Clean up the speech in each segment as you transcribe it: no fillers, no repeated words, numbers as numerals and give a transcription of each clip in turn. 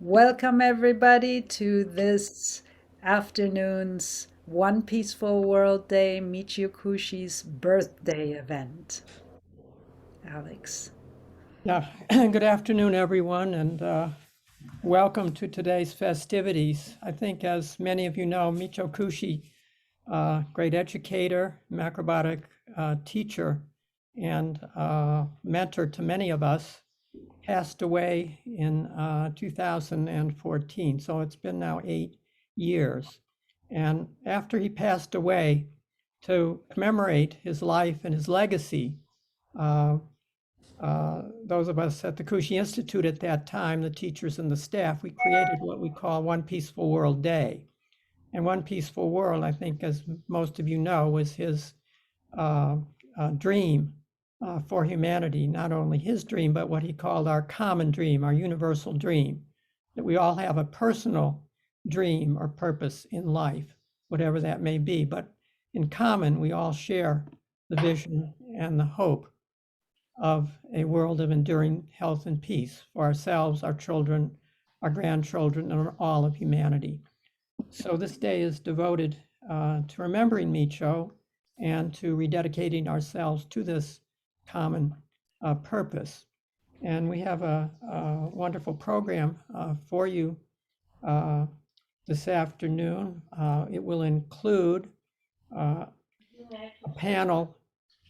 Welcome, everybody, to this afternoon's One Peaceful World Day, Michio Kushi's birthday event. Alex. Yeah, good afternoon, everyone, and welcome to today's festivities. I think, as many of you know, Michio Kushi, great educator, macrobiotic teacher, and mentor to many of us, passed away in 2014. So it's been now 8 years. And after he passed away, to commemorate his life and his legacy, uh, those of us at the Kushi Institute at that time, the teachers and the staff, we created what we call One Peaceful World Day. And One Peaceful World, I think, as most of you know, was his uh, dream for humanity, not only his dream, but what he called our common dream, our universal dream, that we all have a personal dream or purpose in life, whatever that may be. But in common, we all share the vision and the hope of a world of enduring health and peace for ourselves, our children, our grandchildren, and all of humanity. So this day is devoted to remembering Micho and to rededicating ourselves to this common purpose. And we have a wonderful program for you uh, this afternoon. It will include a panel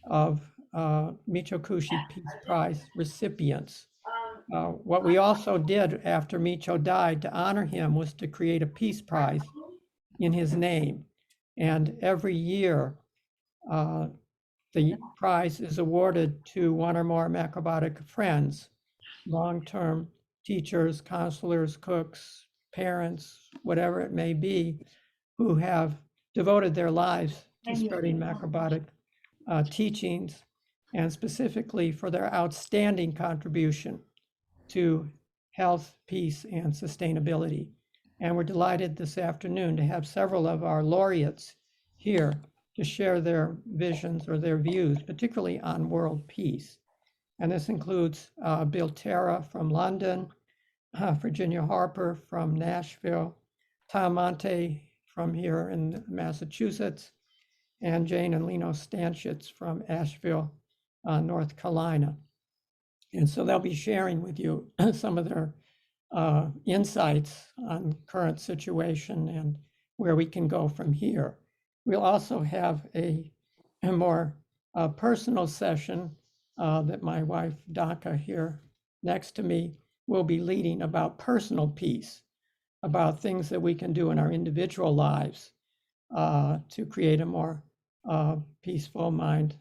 of Micho Kushi Peace Prize recipients. What we also did after Micho died to honor him was to create a Peace Prize in his name. And every year, uh, the prize is awarded to one or more macrobiotic friends, long-term teachers, counselors, cooks, parents, whatever it may be, who have devoted their lives to spreading macrobiotic teachings, and specifically for their outstanding contribution to health, peace, and sustainability. And we're delighted this afternoon to have several of our laureates here to share their visions or their views, particularly on world peace. And this includes Bill Terra from London, Virginia Harper from Nashville, Tom Monte from here in Massachusetts, and Jane and Leno Stanchitz from Asheville, North Carolina. And so they'll be sharing with you some of their insights on current situation and where we can go from here. We'll also have a more personal session that my wife, Daka, here next to me, will be leading about personal peace, about things that we can do in our individual lives to create a more peaceful mind,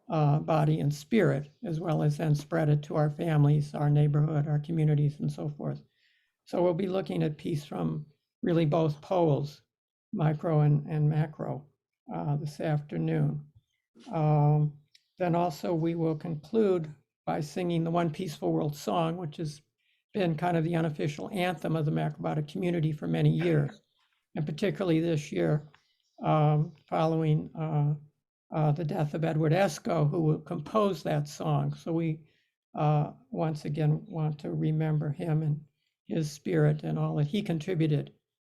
body, and spirit, as well as then spread it to our families, our neighborhood, our communities, and so forth. So we'll be looking at peace from really both poles, micro and macro, this afternoon. Then also we will conclude by singing the One Peaceful World song, which has been kind of the unofficial anthem of the macrobiotic community for many years, and particularly this year, following the death of Edward Esco, who composed that song. So we once again want to remember him and his spirit and all that he contributed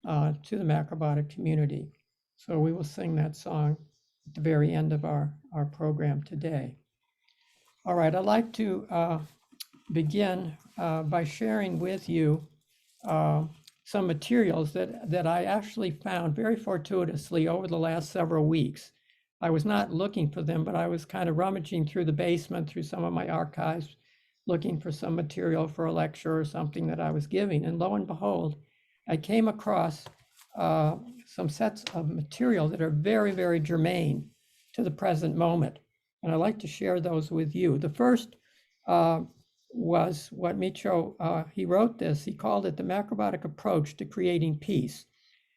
to the macrobiotic community. So we will sing that song at the very end of our program today. All right, I'd like to begin by sharing with you some materials that I actually found very fortuitously over the last several weeks. I was not looking for them, but I was kind of rummaging through the basement, through some of my archives, looking for some material for a lecture or something that I was giving. And lo and behold, I came across some sets of material that are very, very germane to the present moment. And I'd like to share those with you. The first was what Micho, he wrote this, he called it the macrobiotic approach to creating peace.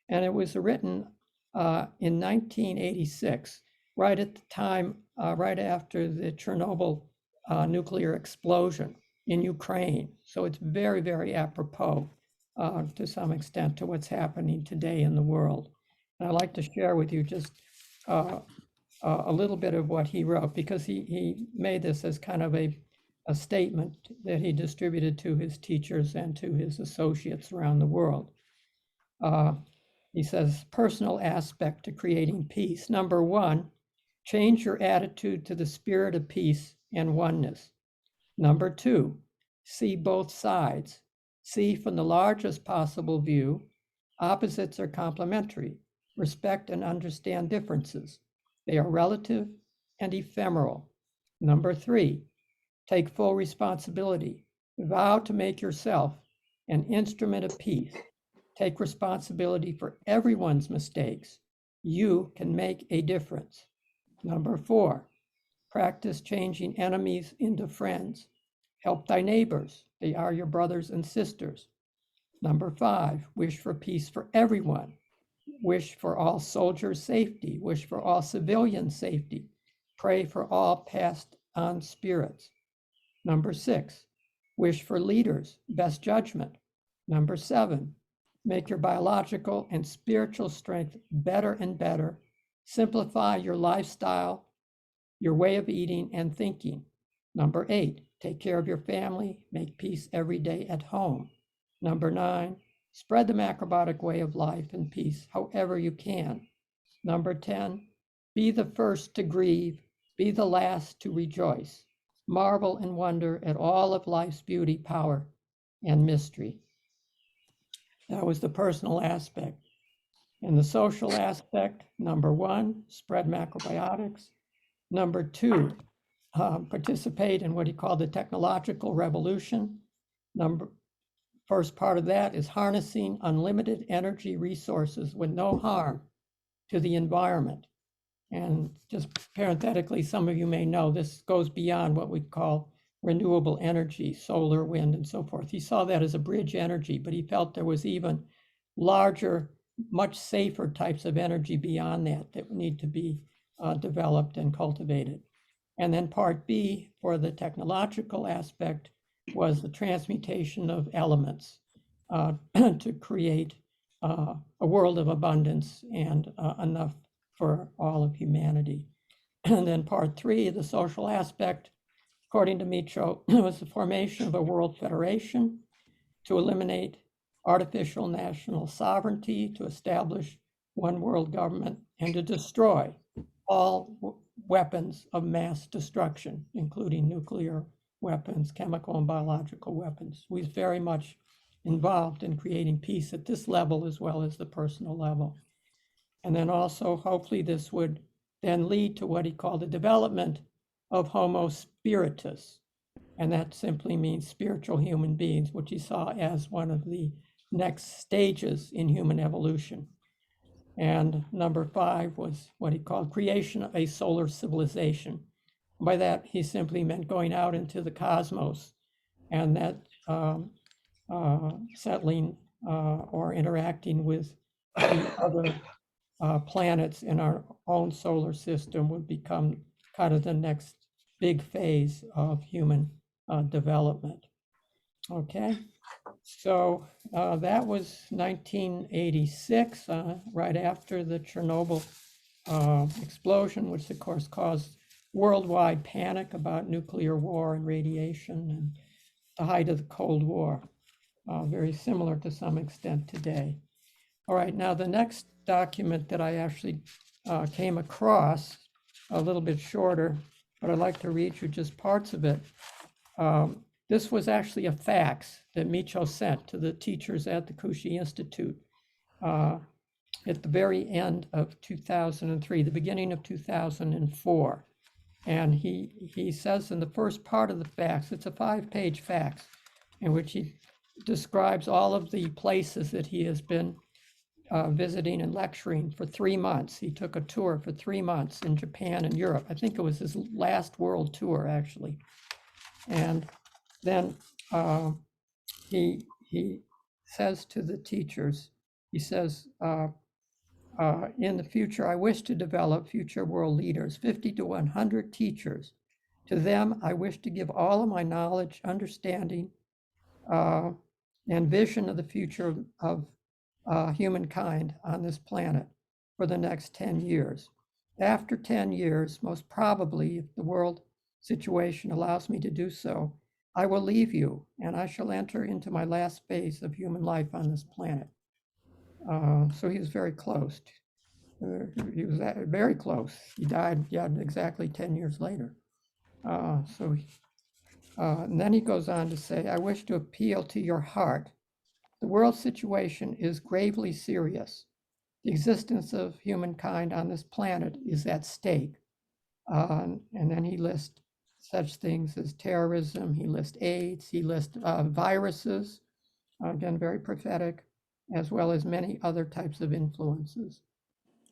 And it was written in 1986, right at the time, right after the Chernobyl nuclear explosion in Ukraine. So it's very, very apropos to some extent to what's happening today in the world. And I'd like to share with you just a little bit of what he wrote, because he made this as kind of a a statement that he distributed to his teachers and to his associates around the world. Uh, he says, personal aspect to creating peace. Number one, change your attitude to the spirit of peace and oneness. Number two, see both sides. See from the largest possible view. Opposites are complementary. Respect and understand differences. They are relative and ephemeral. Number three, take full responsibility. Vow to make yourself an instrument of peace. Take responsibility for everyone's mistakes. You can make a difference. Number four, practice changing enemies into friends. Help thy neighbors. They are your brothers and sisters. Number five, wish for peace for everyone. Wish for all soldiers' safety. Wish for all civilians' safety. Pray for all passed on spirits. Number six, wish for leaders, best judgment. Number seven, make your biological and spiritual strength better and better. Simplify your lifestyle, your way of eating and thinking. Number eight, take care of your family, make peace every day at home. Number nine, spread the macrobiotic way of life and peace however you can. Number 10, be the first to grieve, be the last to rejoice. Marvel and wonder at all of life's beauty, power, and mystery. That was the personal aspect. In the social aspect, number one, spread macrobiotics. Number two, participate in what he called the technological revolution. First part of that is harnessing unlimited energy resources with no harm to the environment. And just parenthetically, some of you may know this goes beyond what we call renewable energy, solar, wind, and so forth. He saw that as a bridge energy, but he felt there was even larger, much safer types of energy beyond that that need to be developed and cultivated. And then part B, for the technological aspect, was the transmutation of elements to create a world of abundance and enough for all of humanity. And then part three, the social aspect, according to Michio, was the formation of a world federation to eliminate artificial national sovereignty, to establish one world government, and to destroy all weapons of mass destruction, including nuclear weapons, chemical and biological weapons. We're very much involved in creating peace at this level as well as the personal level. And then also, hopefully, this would then lead to what he called the development of Homo spiritus. And that simply means spiritual human beings, which he saw as one of the next stages in human evolution. And number five was what he called creation of a solar civilization. By that, he simply meant going out into the cosmos and that settling or interacting with the other planets in our own solar system would become kind of the next big phase of human development. Okay, so that was 1986, right after the Chernobyl explosion, which of course caused worldwide panic about nuclear war and radiation and the height of the Cold War, very similar to some extent today. All right, now the next document that I actually came across, a little bit shorter, but I'd like to read you just parts of it. This was actually a fax that Michio sent to the teachers at the Kushi Institute at the very end of 2003, the beginning of 2004. And he says in the first part of the fax, it's a 5-page fax, in which he describes all of the places that he has been visiting and lecturing for 3 months. He took a tour for 3 months in Japan and Europe. I think it was his last world tour, actually. And then he says to the teachers, he says, in the future, I wish to develop future world leaders, 50 to 100 teachers. To them, I wish to give all of my knowledge, understanding, and vision of the future of humankind on this planet for the next 10 years. After 10 years, most probably, if the world situation allows me to do so, I will leave you, and I shall enter into my last phase of human life on this planet. So he was very close. He was very close. He died, yeah, exactly 10 years later. And then he goes on to say, I wish to appeal to your heart. The world situation is gravely serious. The existence of humankind on this planet is at stake. And then he lists such things as terrorism, he lists AIDS, he lists viruses, again, very prophetic, as well as many other types of influences.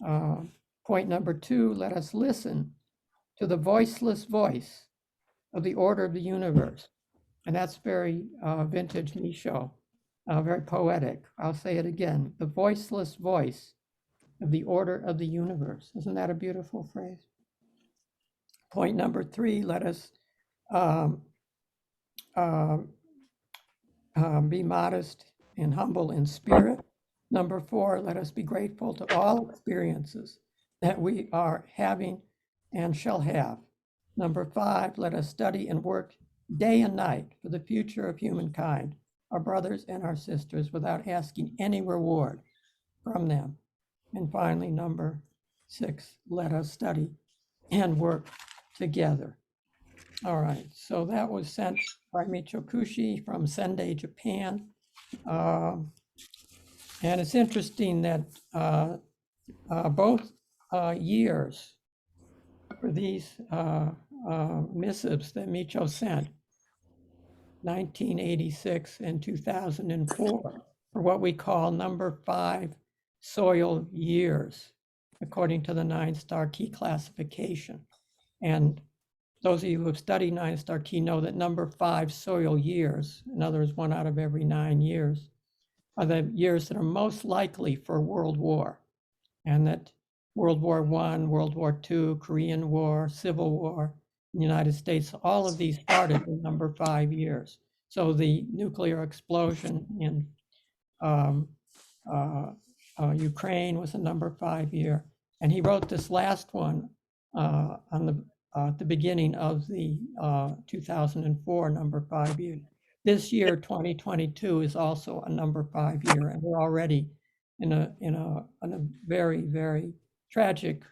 Uh, Point number 2, let us listen to the voiceless voice of the order of the universe. And that's very vintage Michio, very poetic. I'll say it again, the voiceless voice of the order of the universe. Isn't that a beautiful phrase? Point number 3, let us um, uh, be modest and humble in spirit. Number 4, let us be grateful to all experiences that we are having and shall have. Number 5, let us study and work day and night for the future of humankind, our brothers and our sisters, without asking any reward from them. And finally, number 6, let us study and work together. All right, so that was sent by Michio Kushi from Sendai, Japan. And it's interesting that both years for these missives that Michio sent, 1986 and 2004, are what we call number 5 soil years, according to the 9-star key classification. And those of you who have studied 9-star key know that number 5 soil years, in other words, 1 out of every 9 years, are the years that are most likely for world war. And that World War I, World War II, Korean War, Civil War in the United States, all of these started in number 5 years. So the nuclear explosion in um, Ukraine was a number 5 year. And he wrote this last one at the beginning of the 2004 number 5 year. This year, 2022, is also a number 5 year, and we're already in a very, very tragic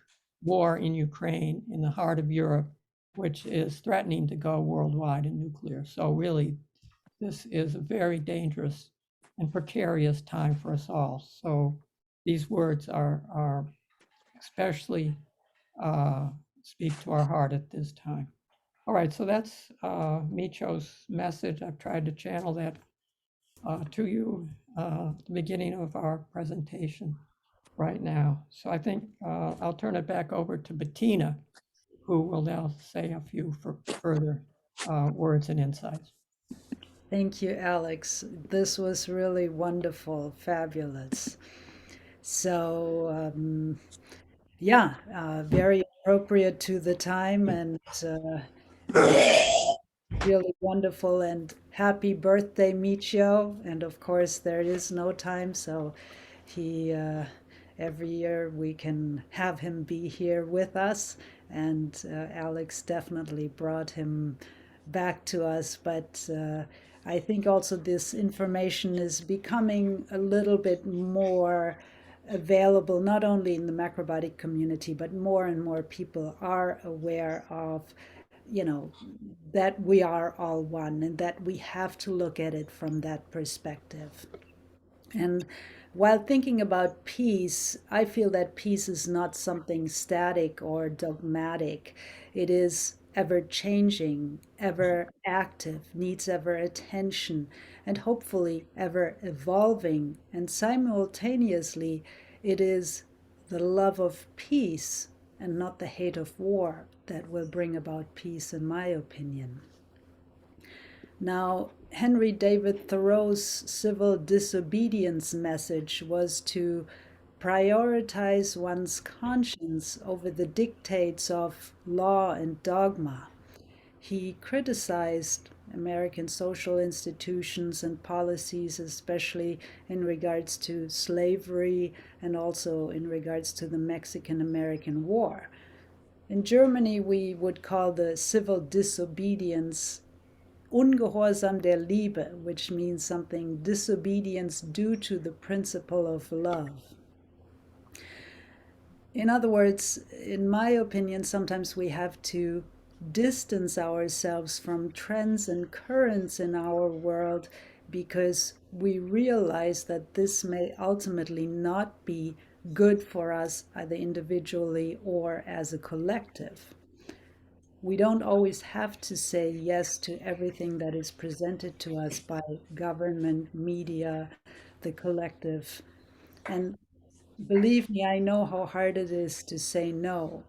war in Ukraine, in the heart of Europe, which is threatening to go worldwide in nuclear. So really, this is a very dangerous and precarious time for us all. So these words are especially speak to our heart at this time. All right, so that's Micho's message. I've tried to channel that to you at the beginning of our presentation right now. So I think I'll turn it back over to Bettina, who will now say a few further words and insights. Thank you, Alex. This was really wonderful, fabulous. So, yeah, very appropriate to the time and really wonderful. And happy birthday, Michio. And of course, there is no time, so he every year we can have him be here with us. And Alex definitely brought him back to us, but I think also this information is becoming a little bit more available, not only in the macrobiotic community, but more and more people are aware of, you know, that we are all one and that we have to look at it from that perspective. And while thinking about peace, I feel that peace is not something static or dogmatic. It is ever changing, ever active, needs ever attention, and hopefully ever evolving. And simultaneously, it is the love of peace and not the hate of war that will bring about peace, in my opinion. Now, Henry David Thoreau's civil disobedience message was to prioritize one's conscience over the dictates of law and dogma. He criticized American social institutions and policies, especially in regards to slavery and also in regards to the Mexican American War. In Germany, we would call the civil disobedience Ungehorsam der Liebe, which means something disobedience due to the principle of love. In other words, in my opinion, sometimes we have to distance ourselves from trends and currents in our world because we realize that this may ultimately not be good for us either individually or as a collective. We don't always have to say yes to everything that is presented to us by government, media, the collective. And believe me, I know how hard it is to say no.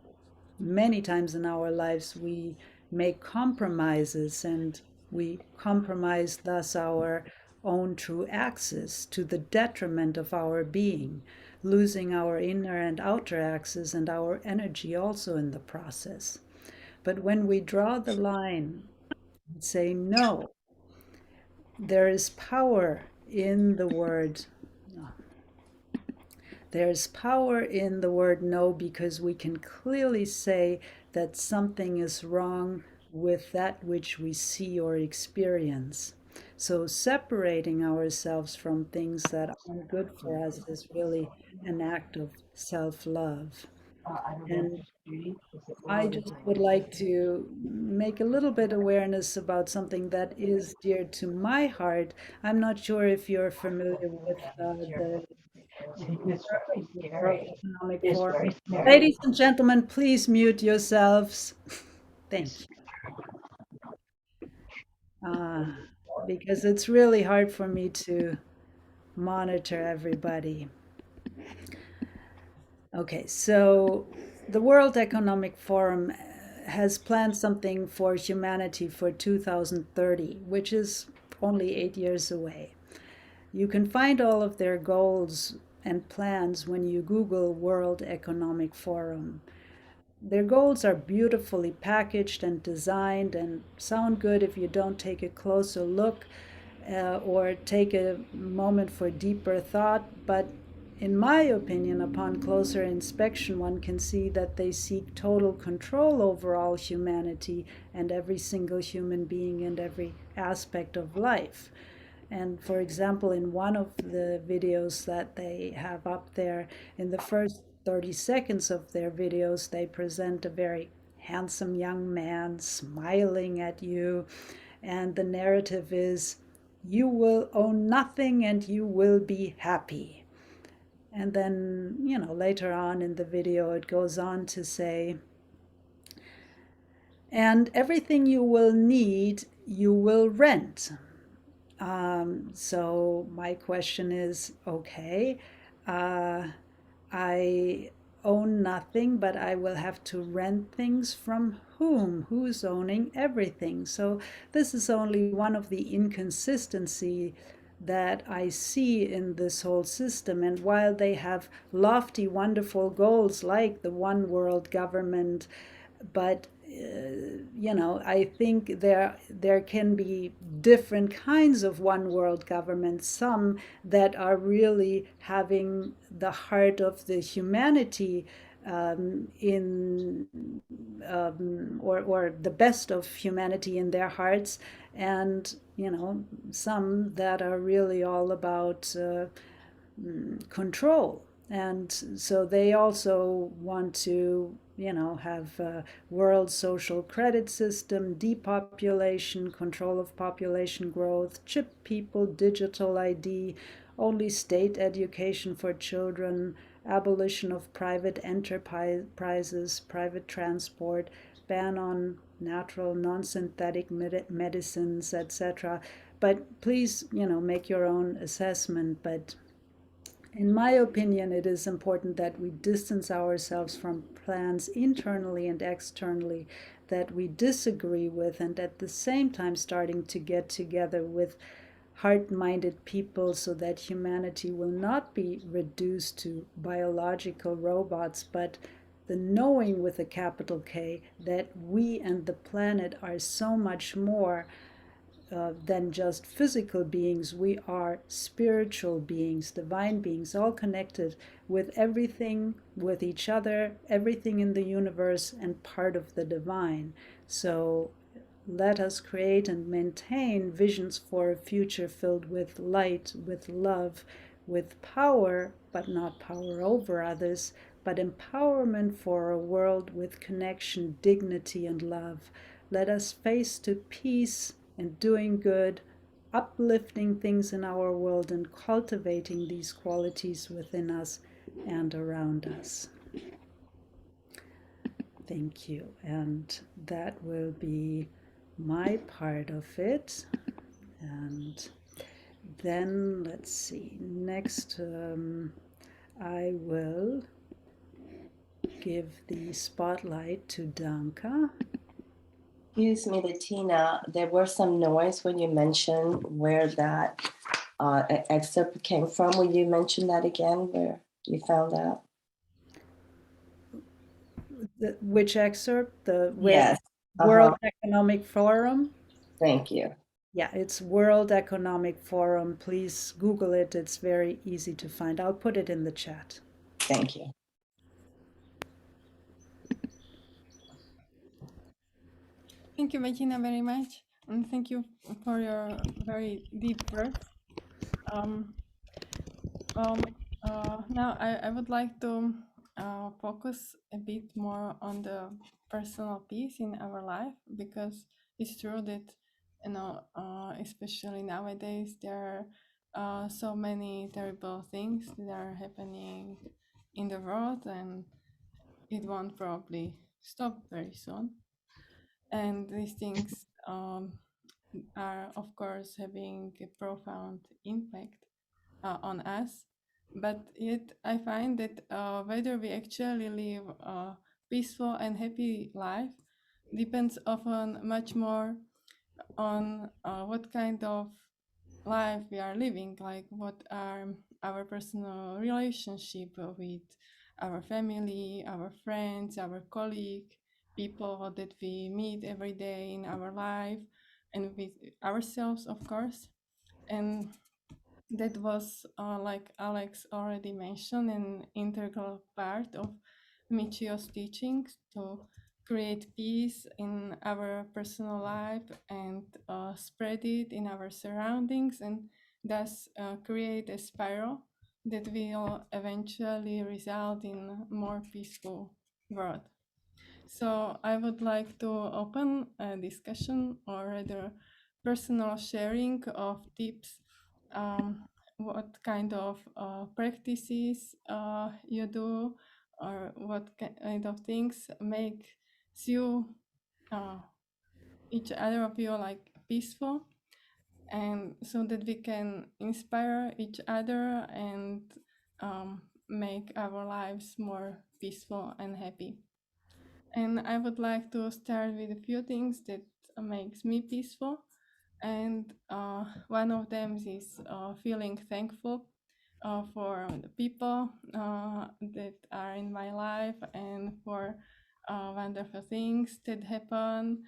Many times in our lives, we make compromises and we compromise thus our own true axis to the detriment of our being, losing our inner and outer axis and our energy also in the process. But when we draw the line and say no, there is power in the word. There's power in the word no because we can clearly say that something is wrong with that which we see or experience. So, separating ourselves from things that aren't good for us is really an act of self love. And I just would like to make a little bit awareness about something that is dear to my heart. I'm not sure if you're familiar with the World Economic Forum. Ladies and gentlemen, please mute yourselves. Thank you. Uh, because it's really hard for me to monitor everybody. Okay, so the World Economic Forum has planned something for humanity for 2030, which is only 8 years away. You can find all of their goals and plans when you Google World Economic Forum. Their goals are beautifully packaged and designed and sound good if you don't take a closer look or take a moment for deeper thought. But in my opinion, upon closer inspection, one can see that they seek total control over all humanity and every single human being and every aspect of life. And for example, in one of the videos that they have up there, in the first 30 seconds of their videos, they present a very handsome young man smiling at you. And the narrative is, you will own nothing and you will be happy. And then, later on in the video, it goes on to say, and everything you will need, you will rent. So my question is, okay, uh, I own nothing, but I will have to rent things from whom? Who's owning everything? So this is only one of the inconsistency that I see in this whole system. And while they have lofty, wonderful goals like the one world government, but I think there can be different kinds of one world government. Some that are really having the heart of the humanity in or the best of humanity in their hearts, and some that are really all about control. And so they also want to, have a world social credit system, depopulation, control of population growth, chip people, digital ID, only state education for children, abolition of private enterprises, private transport, ban on natural, non-synthetic medicines, etc. But please, make your own assessment. But in my opinion, it is important that we distance ourselves from plans internally and externally that we disagree with, and at the same time starting to get together with heart-minded people so that humanity will not be reduced to biological robots, but the knowing with a capital K that we and the planet are so much more than just physical beings. We are spiritual beings, divine beings, all connected with everything, with each other, everything in the universe, and part of the divine. So let us create and maintain visions for a future filled with light, with love, with power, but not power over others, but empowerment for a world with connection, dignity, and love. Let us face to peace and doing good, uplifting things in our world, and cultivating these qualities within us and around us. Thank you. And that will be my part of it. And then let's see. Next, I will give the spotlight to Danka. Excuse me, Latina. There were some noise when you mentioned where that excerpt came from. Will you mention that again, where you found out? Which excerpt? The Yes. World Economic Forum. Thank you. Yeah, it's World Economic Forum. Please Google it. It's very easy to find. I'll put it in the chat. Thank you. Thank you, Bettina, very much. And thank you for your very deep words. Um, now I would like to focus a bit more on the personal peace in our life, because it's true that, especially nowadays, there are so many terrible things that are happening in the world, and it won't probably stop very soon. And these things are, of course, having a profound impact on us. But yet, I find that whether we actually live a peaceful and happy life depends often much more on what kind of life we are living, like what are our personal relationship with our family, our friends, our colleague, people that we meet every day in our life, and with ourselves, of course. And that was, like Alex already mentioned, an integral part of Michio's teachings to create peace in our personal life and spread it in our surroundings, and thus create a spiral that will eventually result in a more peaceful world. So I would like to open a discussion, or rather personal sharing of tips, what kind of practices you do, or what kind of things makes you, each other of you, like peaceful, and so that we can inspire each other and make our lives more peaceful and happy. And I would like to start with a few things that makes me peaceful. And one of them is feeling thankful for the people that are in my life, and for wonderful things that happen.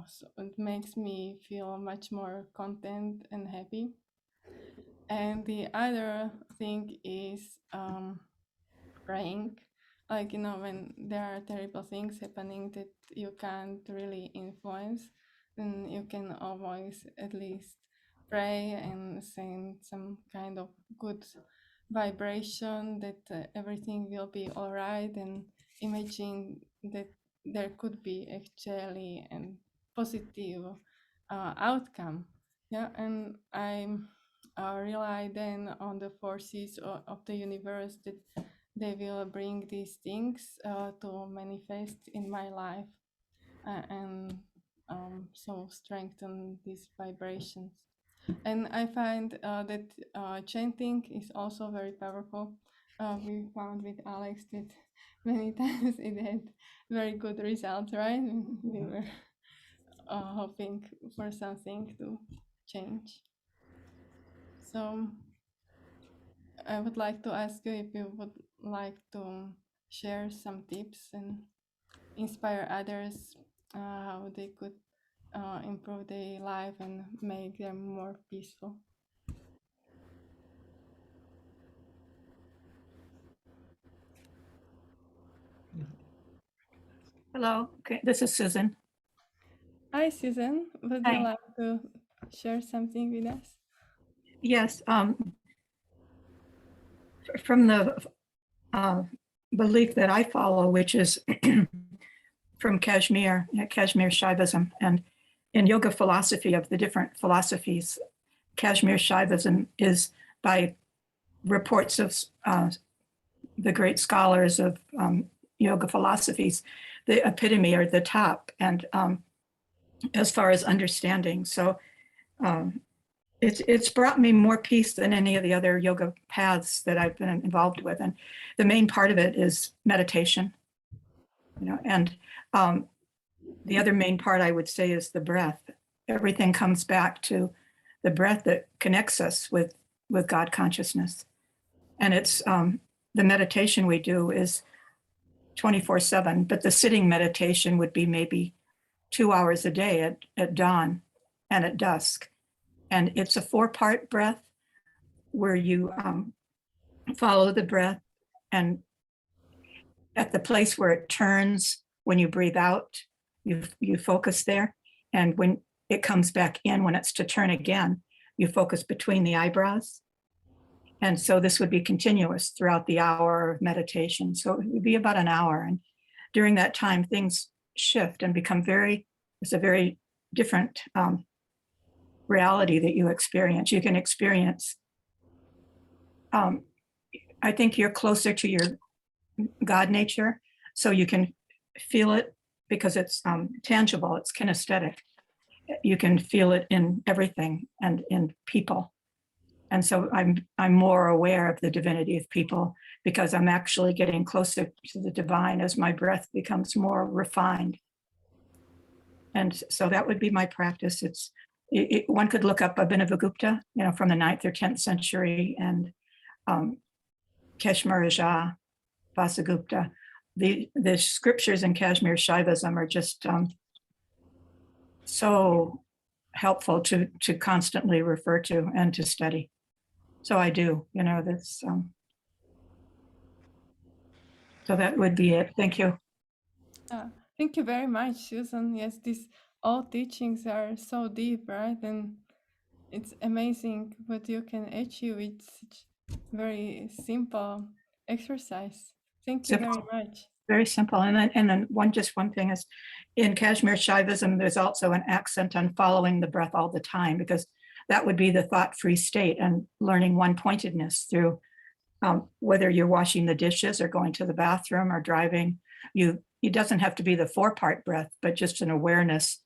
So it makes me feel much more content and happy. And the other thing is praying. Like, when there are terrible things happening that you can't really influence, then you can always at least pray and send some kind of good vibration that everything will be all right, and imagine that there could be actually a positive outcome. Yeah, and I rely then on the forces of the universe, that they will bring these things to manifest in my life, and so strengthen these vibrations. And I find that chanting is also very powerful. We found with Alex that many times it had very good results, right? We were hoping for something to change. So I would like to ask you if you would like to share some tips and inspire others how they could improve their life and make them more peaceful. Hello, okay, this is Susan. Hi, Susan. Would you Hi. like to share something with us? Yes, from the belief that I follow, which is from Kashmir, Kashmir Shaivism, and in yoga philosophy of the different philosophies, Kashmir Shaivism is, by reports of the great scholars of yoga philosophies, the epitome or the top, and as far as understanding. So it's brought me more peace than any of the other yoga paths that I've been involved with. And the main part of it is meditation, and the other main part I would say is the breath. Everything comes back to the breath that connects us with God consciousness. And it's the meditation we do is 24/7, but the sitting meditation would be maybe 2 hours a day at dawn and at dusk. And it's a 4-part breath where you follow the breath, and at the place where it turns, when you breathe out, you focus there. And when it comes back in, when it's to turn again, you focus between the eyebrows. And so this would be continuous throughout the hour of meditation. So it would be about an hour. And during that time, things shift and become it's a very different reality that you experience. You can experience, I think you're closer to your God nature, so you can feel it because it's tangible, it's kinesthetic. You can feel it in everything and in people. And so I'm more aware of the divinity of people because I'm actually getting closer to the divine as my breath becomes more refined. And so that would be my practice. One could look up Abhinavagupta, from the 9th or 10th century, and Keshmir Raja, Vasagupta. The scriptures in Kashmir Shaivism are just so helpful to constantly refer to and to study. So I do, that's, so that would be it. Thank you. Thank you very much, Susan. Yes, these all teachings are so deep, right? And it's amazing what you can achieve with such very simple exercise. Thank you very much. Very simple. And then one thing is, in Kashmir Shaivism, there's also an accent on following the breath all the time, because that would be the thought-free state, and learning one-pointedness through whether you're washing the dishes or going to the bathroom or driving. It doesn't have to be the 4-part breath, but just an awareness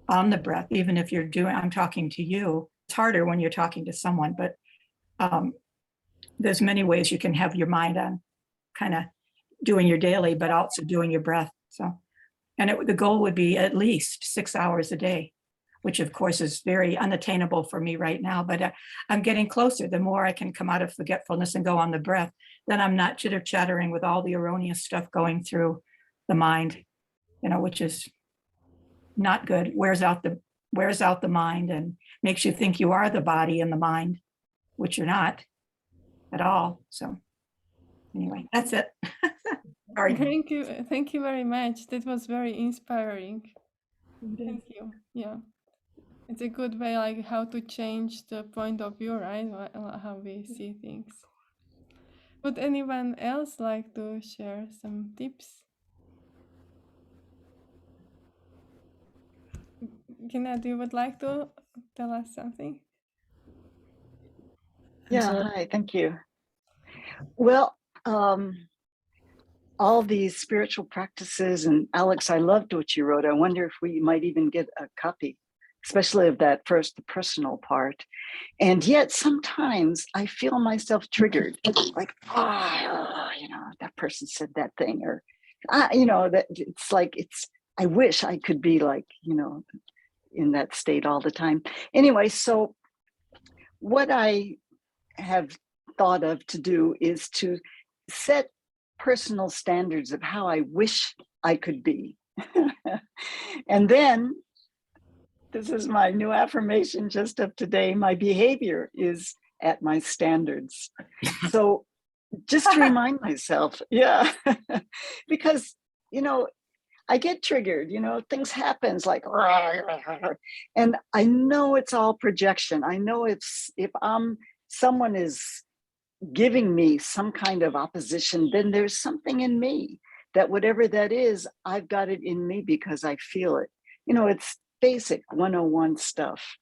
on the breath. Even if I'm talking to you, it's harder when you're talking to someone, but there's many ways you can have your mind on kind of doing your daily, but also doing your breath. So, and the goal would be at least 6 hours a day, which of course is very unattainable for me right now, but I'm getting closer. The more I can come out of forgetfulness and go on the breath, then I'm not chitter chattering with all the erroneous stuff going through the mind, which is not good. Wears out the mind and makes you think you are the body and the mind, which you're not at all. So anyway, that's it. Sorry. Thank you very much. That was very inspiring. Thank you. Yeah, it's a good way, like how to change the point of view, right? How we see things. Would anyone else like to share some tips? Gina, you would like to tell us something? Yeah, sorry. hi, thank you. Well, all these spiritual practices, and Alex, I loved what you wrote. I wonder if we might even get a copy, especially of that first, the personal part. And yet sometimes I feel myself triggered, like, that person said that thing, or, that it's like, I wish I could be like, in that state all the time. Anyway, so what I have thought of to do is to set personal standards of how I wish I could be. And then This is my new affirmation just of today. My behavior is at my standards. So just to remind myself, yeah, because, you know, I get triggered, you know, things happens like, and I know it's all projection. I know if someone is giving me some kind of opposition, then there's something in me that whatever that is, I've got it in me because I feel it. You know, it's basic 101 stuff.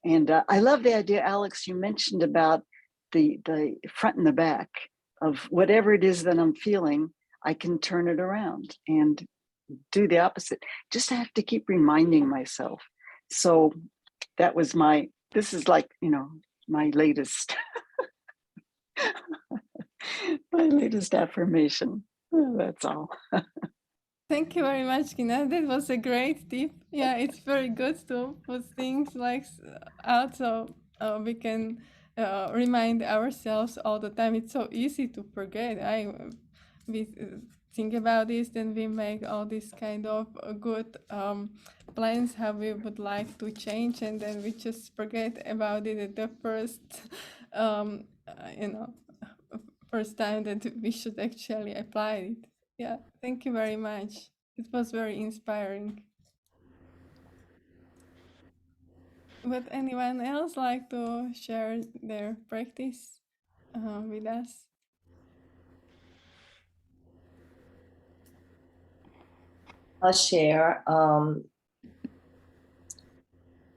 And I love the idea, Alex, you mentioned about the front and the back of whatever it is that I'm feeling, I can turn it around and do the opposite. Just have to keep reminding myself. So that was this is like, you know, my latest, my latest affirmation. That's all. Thank you very much, Kina. That was a great tip. Yeah, it's very good to put things like out so we can remind ourselves all the time. It's so easy to forget. We think about this, then we make all these kind of good plans how we would like to change, and then we just forget about it at the first, you know, first time that we should actually apply it. Yeah, thank you very much. It was very inspiring. Would anyone else like to share their practice with us? I'll share.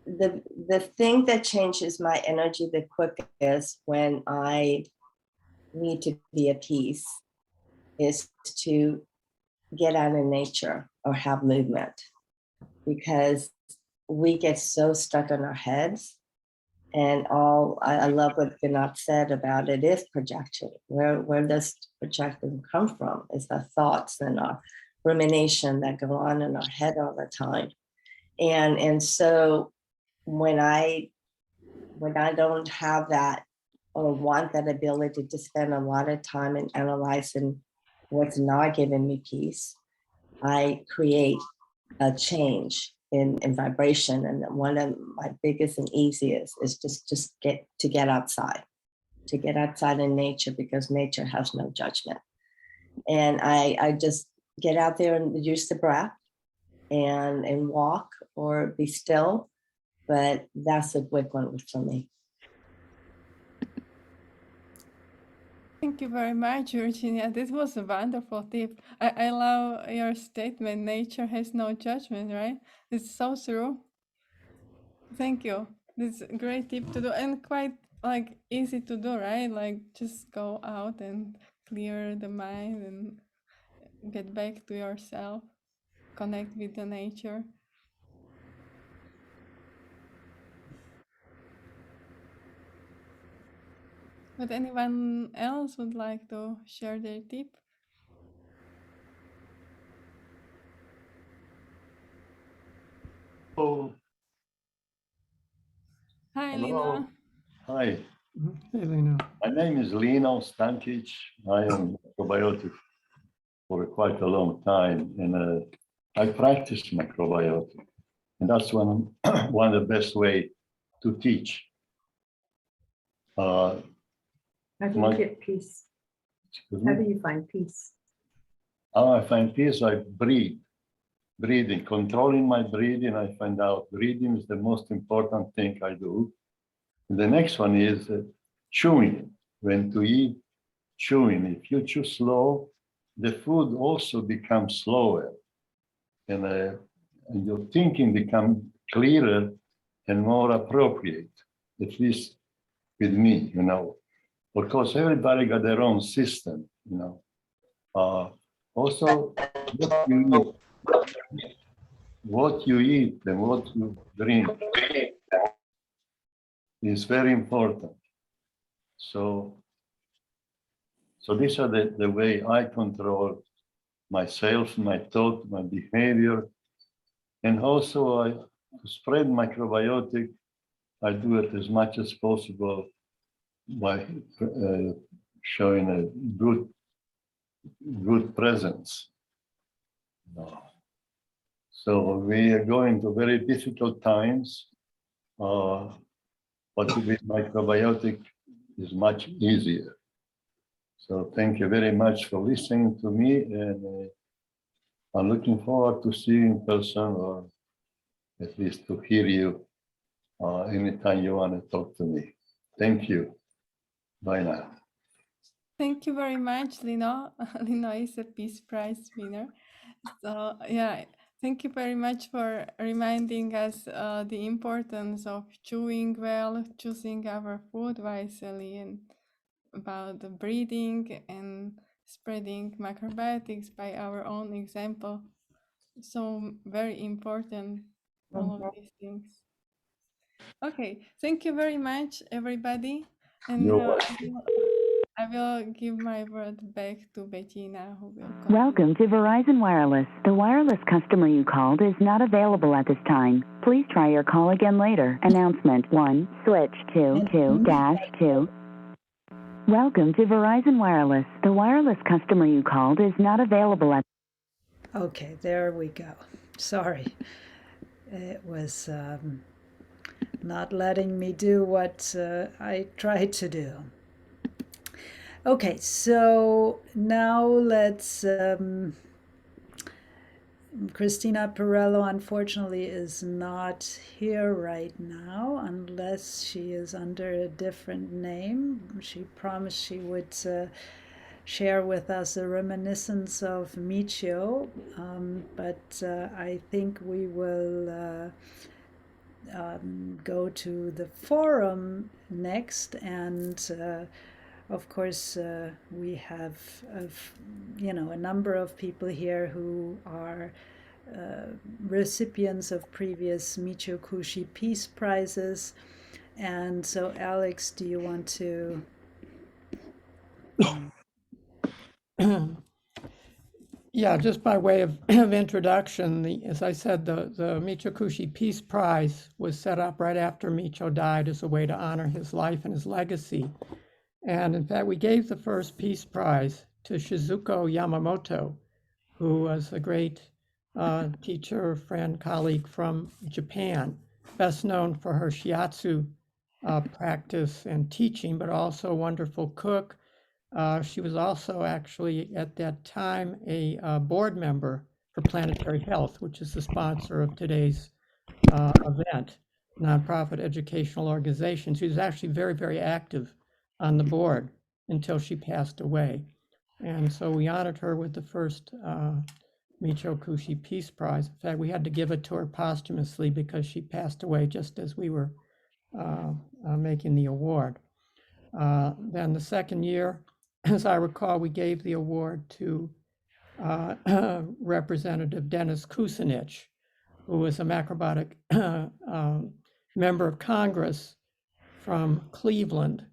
The thing that changes my energy the quickest when I need to be at peace is to get out in nature or have movement, because we get so stuck in our heads. And I love what Vinod said about it is projection. Where does projection come from? It's the thoughts and our rumination that go on in our head all the time. And so when I don't have that or want that ability to spend a lot of time in analyzing what's not giving me peace, I create a change in vibration. And one of my biggest and easiest is just get outside, to get outside in nature, because nature has no judgment. And I just get out there and use the breath and walk or be still. But that's a big one for me. Thank you very much, Virginia. This was a wonderful tip. I love your statement, nature has no judgment, right? It's so true. Thank you. This is a great tip to do and quite like easy to do, right? Like just go out and clear the mind and get back to yourself, connect with the nature. Would anyone else would like to share their tip? Oh, Hi, hello. Lina. Hi, Hey, Lena. my name is Lino Stankic. I am microbiotic for quite a long time, and I practice microbiotic, and that's one of the best way to teach. How do My- you get peace? Excuse How do me. you find peace? How I find peace, I breathing, controlling my breathing. I find out breathing is the most important thing I do. And the next one is chewing. When to eat, chewing. If you chew slow, the food also becomes slower, and your thinking becomes clearer and more appropriate. At least with me, you know. Of course, everybody got their own system, you know. Also, what you eat and what you drink is very important. So these are the way I control myself, my thought, my behavior. And also to spread microbiotic, I do it as much as possible by showing a good presence. So we are going to very difficult times, but with microbiotic is much easier. So thank you very much for listening to me, and I'm looking forward to seeing you in person, or at least to hear you anytime you want to talk to me. Thank you. Bye now. Thank you very much, Lino. Lino is a Peace Prize winner. So yeah, thank you very much for reminding us the importance of chewing well, choosing our food wisely, and about the breathing and spreading macrobiotics by our own example. So very important, all of these things. Okay, thank you very much, everybody. And You're welcome. I will give my word back to Bettina, who will continue. Welcome to Verizon Wireless. The wireless customer you called is not available at this time. Please try your call again later. Announcement 1, switch to 2-2. Welcome to Verizon Wireless. The wireless customer you called is not available at. Okay, there we go. Sorry. It was not letting me do what I tried to do. Okay, so now let's, Christina Perello unfortunately is not here right now unless she is under a different name. She promised she would share with us a reminiscence of Michio, but I think we will go to the forum next, and of course we have a number of people here who are recipients of previous Michio Kushi Peace Prizes. And so Alex, do you want to Yeah, just by way of introduction, as I said, the Michio Kushi Peace Prize was set up right after Michio died as a way to honor his life and his legacy. And in fact, we gave the first Peace Prize to Shizuko Yamamoto, who was a great teacher, friend, colleague from Japan, best known for her shiatsu practice and teaching, but also a wonderful cook. She was also actually at that time a board member for Planetary Health, which is the sponsor of today's event, nonprofit educational organization. She was actually very, very active on the board until she passed away. And so we honored her with the first Michio Kushi Peace Prize. In fact, we had to give it to her posthumously because she passed away just as we were making the award. Then the second year, as I recall, we gave the award to Representative Dennis Kucinich, who was a macrobiotic member of Congress from Cleveland.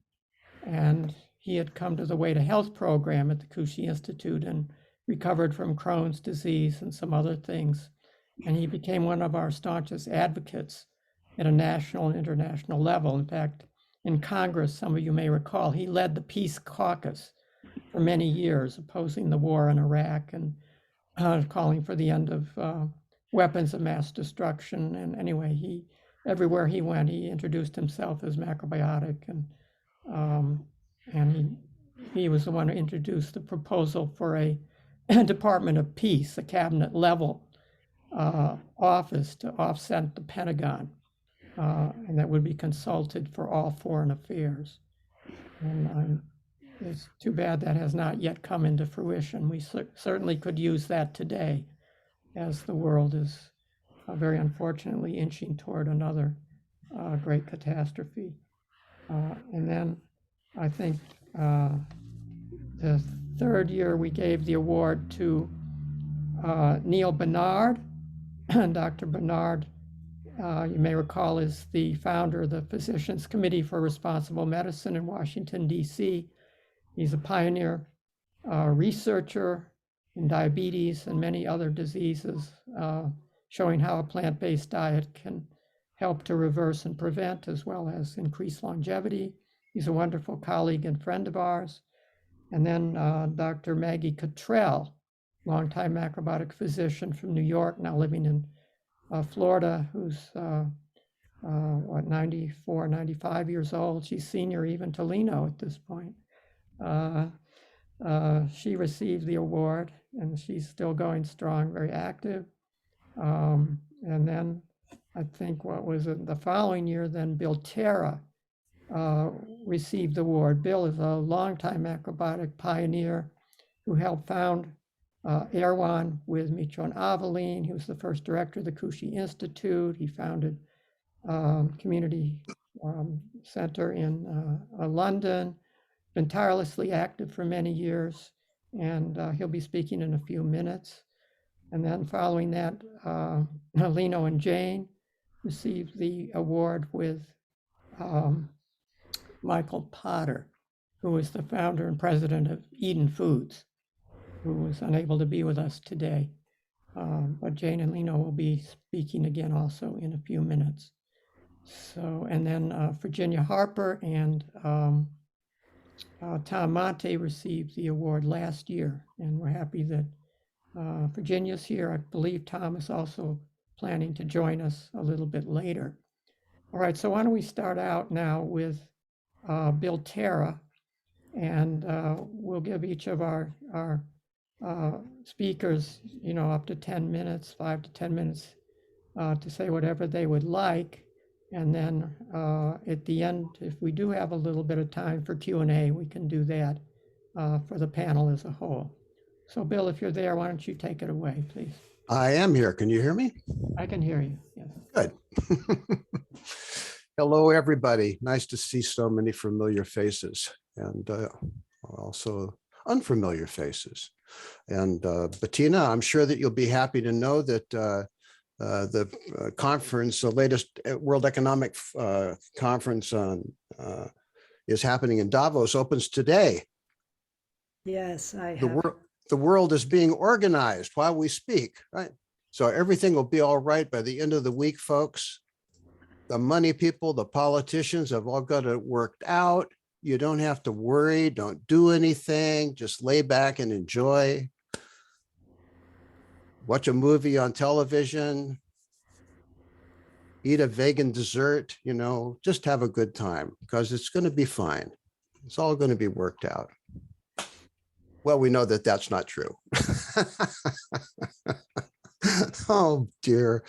And he had come to the Way to Health program at the Kushi Institute and recovered from Crohn's disease and some other things. And he became one of our staunchest advocates at a national and international level. In fact, in Congress, some of you may recall, he led the Peace Caucus for many years, opposing the war in Iraq and calling for the end of weapons of mass destruction. And anyway, everywhere he went, he introduced himself as macrobiotic, and he was the one who introduced the proposal for a Department of Peace, a cabinet level office to offset the Pentagon, and that would be consulted for all foreign affairs. And it's too bad that has not yet come into fruition. We certainly could use that today, as the world is very unfortunately inching toward another great catastrophe. And then I think the third year we gave the award to Neil Bernard. Dr. Bernard, you may recall, is the founder of the Physicians Committee for Responsible Medicine in Washington, D.C. He's a pioneer researcher in diabetes and many other diseases, showing how a plant-based diet can help to reverse and prevent, as well as increase longevity. He's a wonderful colleague and friend of ours. And then Dr. Maggie Cottrell, longtime macrobiotic physician from New York, now living in Florida, who's what, 94, 95 years old. She's senior even to Lino at this point. She received the award, and she's still going strong, very active. And then I think what was it, the following year, then Bill Terra received the award. Bill is a longtime acrobatic pioneer who helped found Erewhon with Michio and Aveline. He was the first director of the Kushi Institute. He founded community center in London, been tirelessly active for many years, and he'll be speaking in a few minutes. And then following that, Lino and Jane received the award with Michael Potter, who is the founder and president of Eden Foods, who was unable to be with us today. But Jane and Lino will be speaking again also in a few minutes. So, and then Virginia Harper and Tom Monte received the award last year, and we're happy that Virginia's here. I believe Tom is also planning to join us a little bit later. All right, so why don't we start out now with Bill Terra, and we'll give each of our speakers, up to 10 minutes, 5 to 10 minutes to say whatever they would like. And then at the end, if we do have a little bit of time for Q&A, we can do that for the panel as a whole. So Bill, if you're there, why don't you take it away, please? I am here. Can you hear me? I can hear you, yes. Good. Hello, everybody. Nice to see so many familiar faces and also unfamiliar faces. And Bettina, I'm sure that you'll be happy to know that the conference, the latest World Economic Conference is happening in Davos, opens today. Yes, I have. The world is being organized while we speak, right? So everything will be all right by the end of the week, folks. The money people, the politicians have all got it worked out. You don't have to worry, don't do anything, just lay back and enjoy. Watch a movie on television, eat a vegan dessert, just have a good time because it's going to be fine. It's all going to be worked out. Well, we know that that's not true. Oh, dear.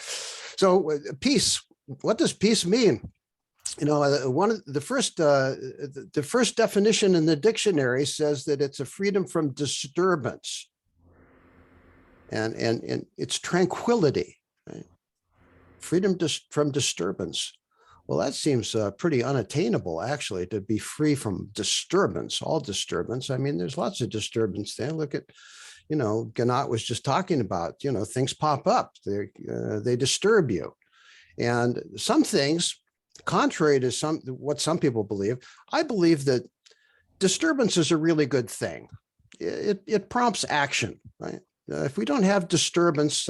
So peace, what does peace mean? One of the first definition in the dictionary says that it's a freedom from disturbance. And it's tranquility, right? Freedom from disturbance. Well, that seems pretty unattainable, actually, to be free from disturbance, all disturbance. I mean, there's lots of disturbance there. Look at, Ganat was just talking about, things pop up, they disturb you. And some things, contrary to what some people believe, I believe that disturbance is a really good thing. It prompts action, right? If we don't have disturbance,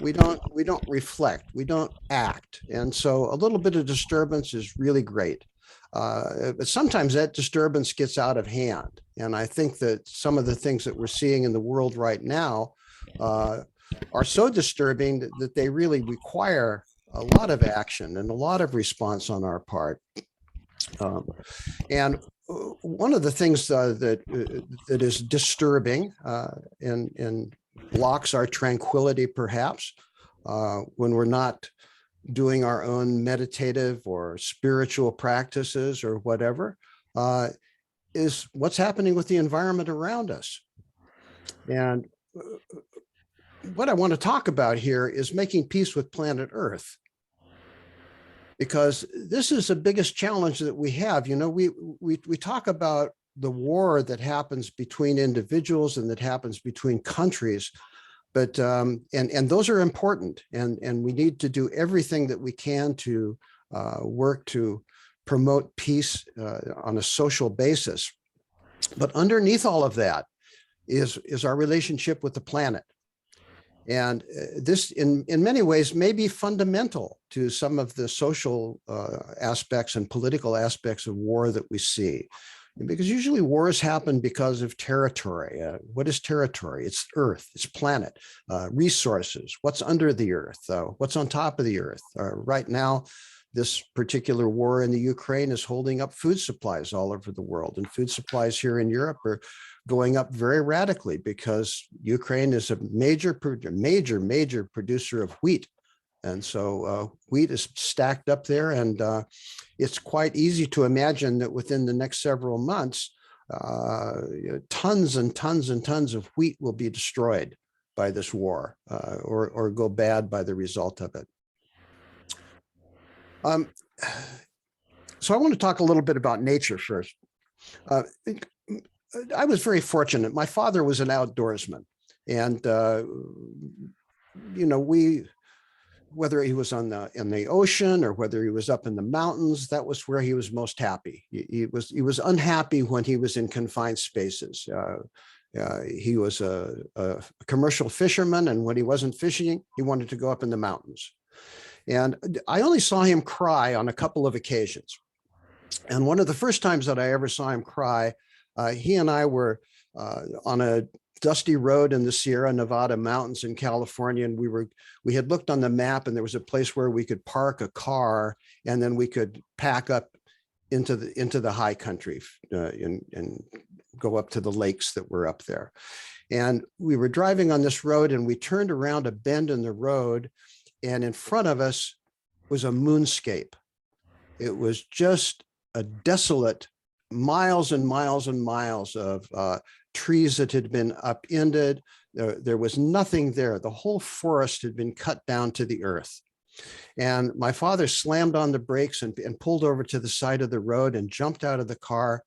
we don't reflect, we don't act. And so a little bit of disturbance is really great. But sometimes that disturbance gets out of hand. And I think that some of the things that we're seeing in the world right now are so disturbing that they really require a lot of action and a lot of response on our part. And one of the things that is disturbing and blocks our tranquility, perhaps, when we're not doing our own meditative or spiritual practices or whatever, is what's happening with the environment around us. And what I want to talk about here is making peace with planet Earth, because this is the biggest challenge that we have. We talk about the war that happens between individuals and that happens between countries, but and those are important, and we need to do everything that we can to work to promote peace on a social basis. But underneath all of that is our relationship with the planet. And this, in many ways, may be fundamental to some of the social aspects and political aspects of war that we see. Because usually wars happen because of territory. What is territory? It's Earth, it's planet, resources, what's under the Earth, what's on top of the Earth. Right now, this particular war in the Ukraine is holding up food supplies all over the world. And food supplies here in Europe are going up very radically because Ukraine is a major producer of wheat. And so wheat is stacked up there, and it's quite easy to imagine that within the next several months, tons and tons and tons of wheat will be destroyed by this war or go bad by the result of it. So I want to talk a little bit about nature first. I was very fortunate. My father was an outdoorsman, and whether he was in the ocean or whether he was up in the mountains, that was where he was most happy. He was unhappy when he was in confined spaces. He was a commercial fisherman, and when he wasn't fishing, he wanted to go up in the mountains. And I only saw him cry on a couple of occasions. And one of the first times that I ever saw him cry, he and I were on a dusty road in the Sierra Nevada mountains in California, and we had looked on the map, and there was a place where we could park a car, and then we could pack up into the high country and go up to the lakes that were up there. And we were driving on this road, and we turned around a bend in the road, and in front of us was a moonscape. It was just a desolate, miles and miles and miles of trees that had been upended. There was nothing there. The whole forest had been cut down to the earth. And my father slammed on the brakes and pulled over to the side of the road and jumped out of the car.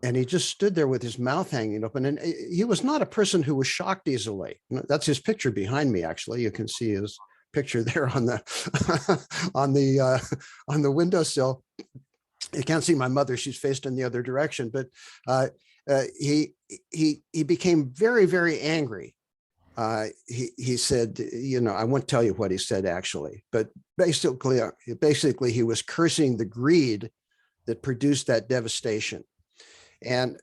And he just stood there with his mouth hanging open. And he was not a person who was shocked easily. That's his picture behind me, actually. You can see his picture there on the on the windowsill. You can't see my mother; she's faced in the other direction. But he became very, very angry. He said, I won't tell you what he said actually, but basically he was cursing the greed that produced that devastation. And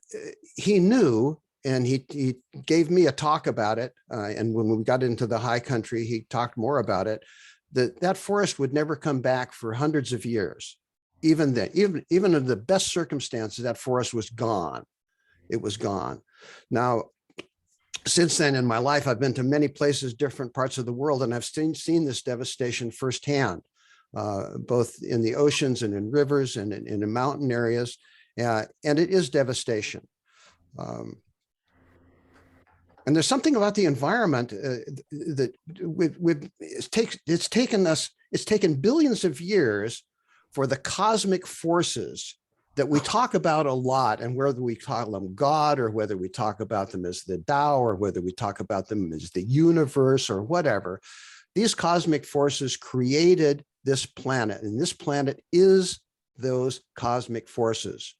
he knew, and he gave me a talk about it. And when we got into the high country, he talked more about it, that forest would never come back for hundreds of years. Even then, even in the best circumstances, that forest was gone. It was gone. Now, since then in my life, I've been to many places, different parts of the world, and I've seen this devastation firsthand, both in the oceans and in rivers and in the mountain areas. And it is devastation. And there's something about the environment that it's taken billions of years for the cosmic forces that we talk about a lot, and whether we call them God or whether we talk about them as the Tao or whether we talk about them as the universe or whatever, these cosmic forces created this planet, and this planet is those cosmic forces.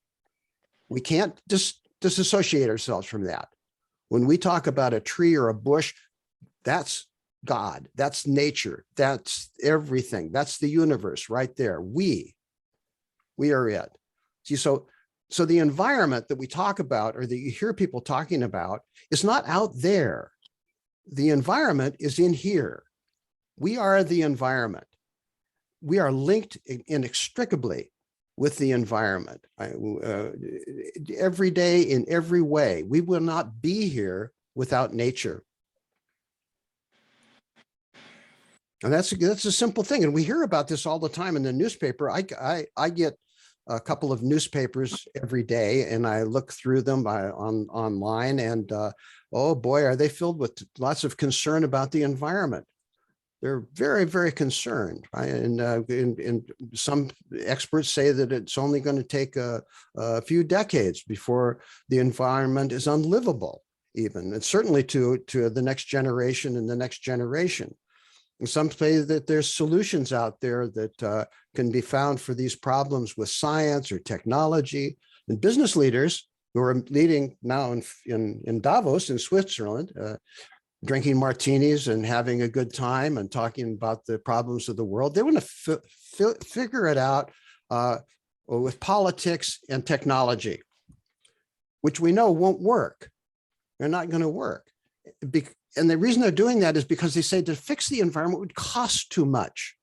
We can't disassociate ourselves from that. When we talk about a tree or a bush, that's God, that's nature, that's everything, that's the universe right there. We are it. See, so the environment that we talk about, or that you hear people talking about, is not out there. The environment is in here. We are the environment. We are linked inextricably with the environment. Every day, in every way. We will not be here without nature. And that's a simple thing. And we hear about this all the time in the newspaper. I get a couple of newspapers every day, and I look through them online, and oh boy, are they filled with lots of concern about the environment. They're very, very concerned. Right? And some experts say that it's only going to take a few decades before the environment is unlivable, even, and certainly to the next generation and the next generation. And some say that there's solutions out there that can be found for these problems with science or technology. And business leaders who are leading now in Davos in Switzerland, drinking martinis and having a good time and talking about the problems of the world, they want to figure it out with politics and technology. which we know won't work. They're not going to work. And the reason they're doing that is because they say to fix the environment would cost too much.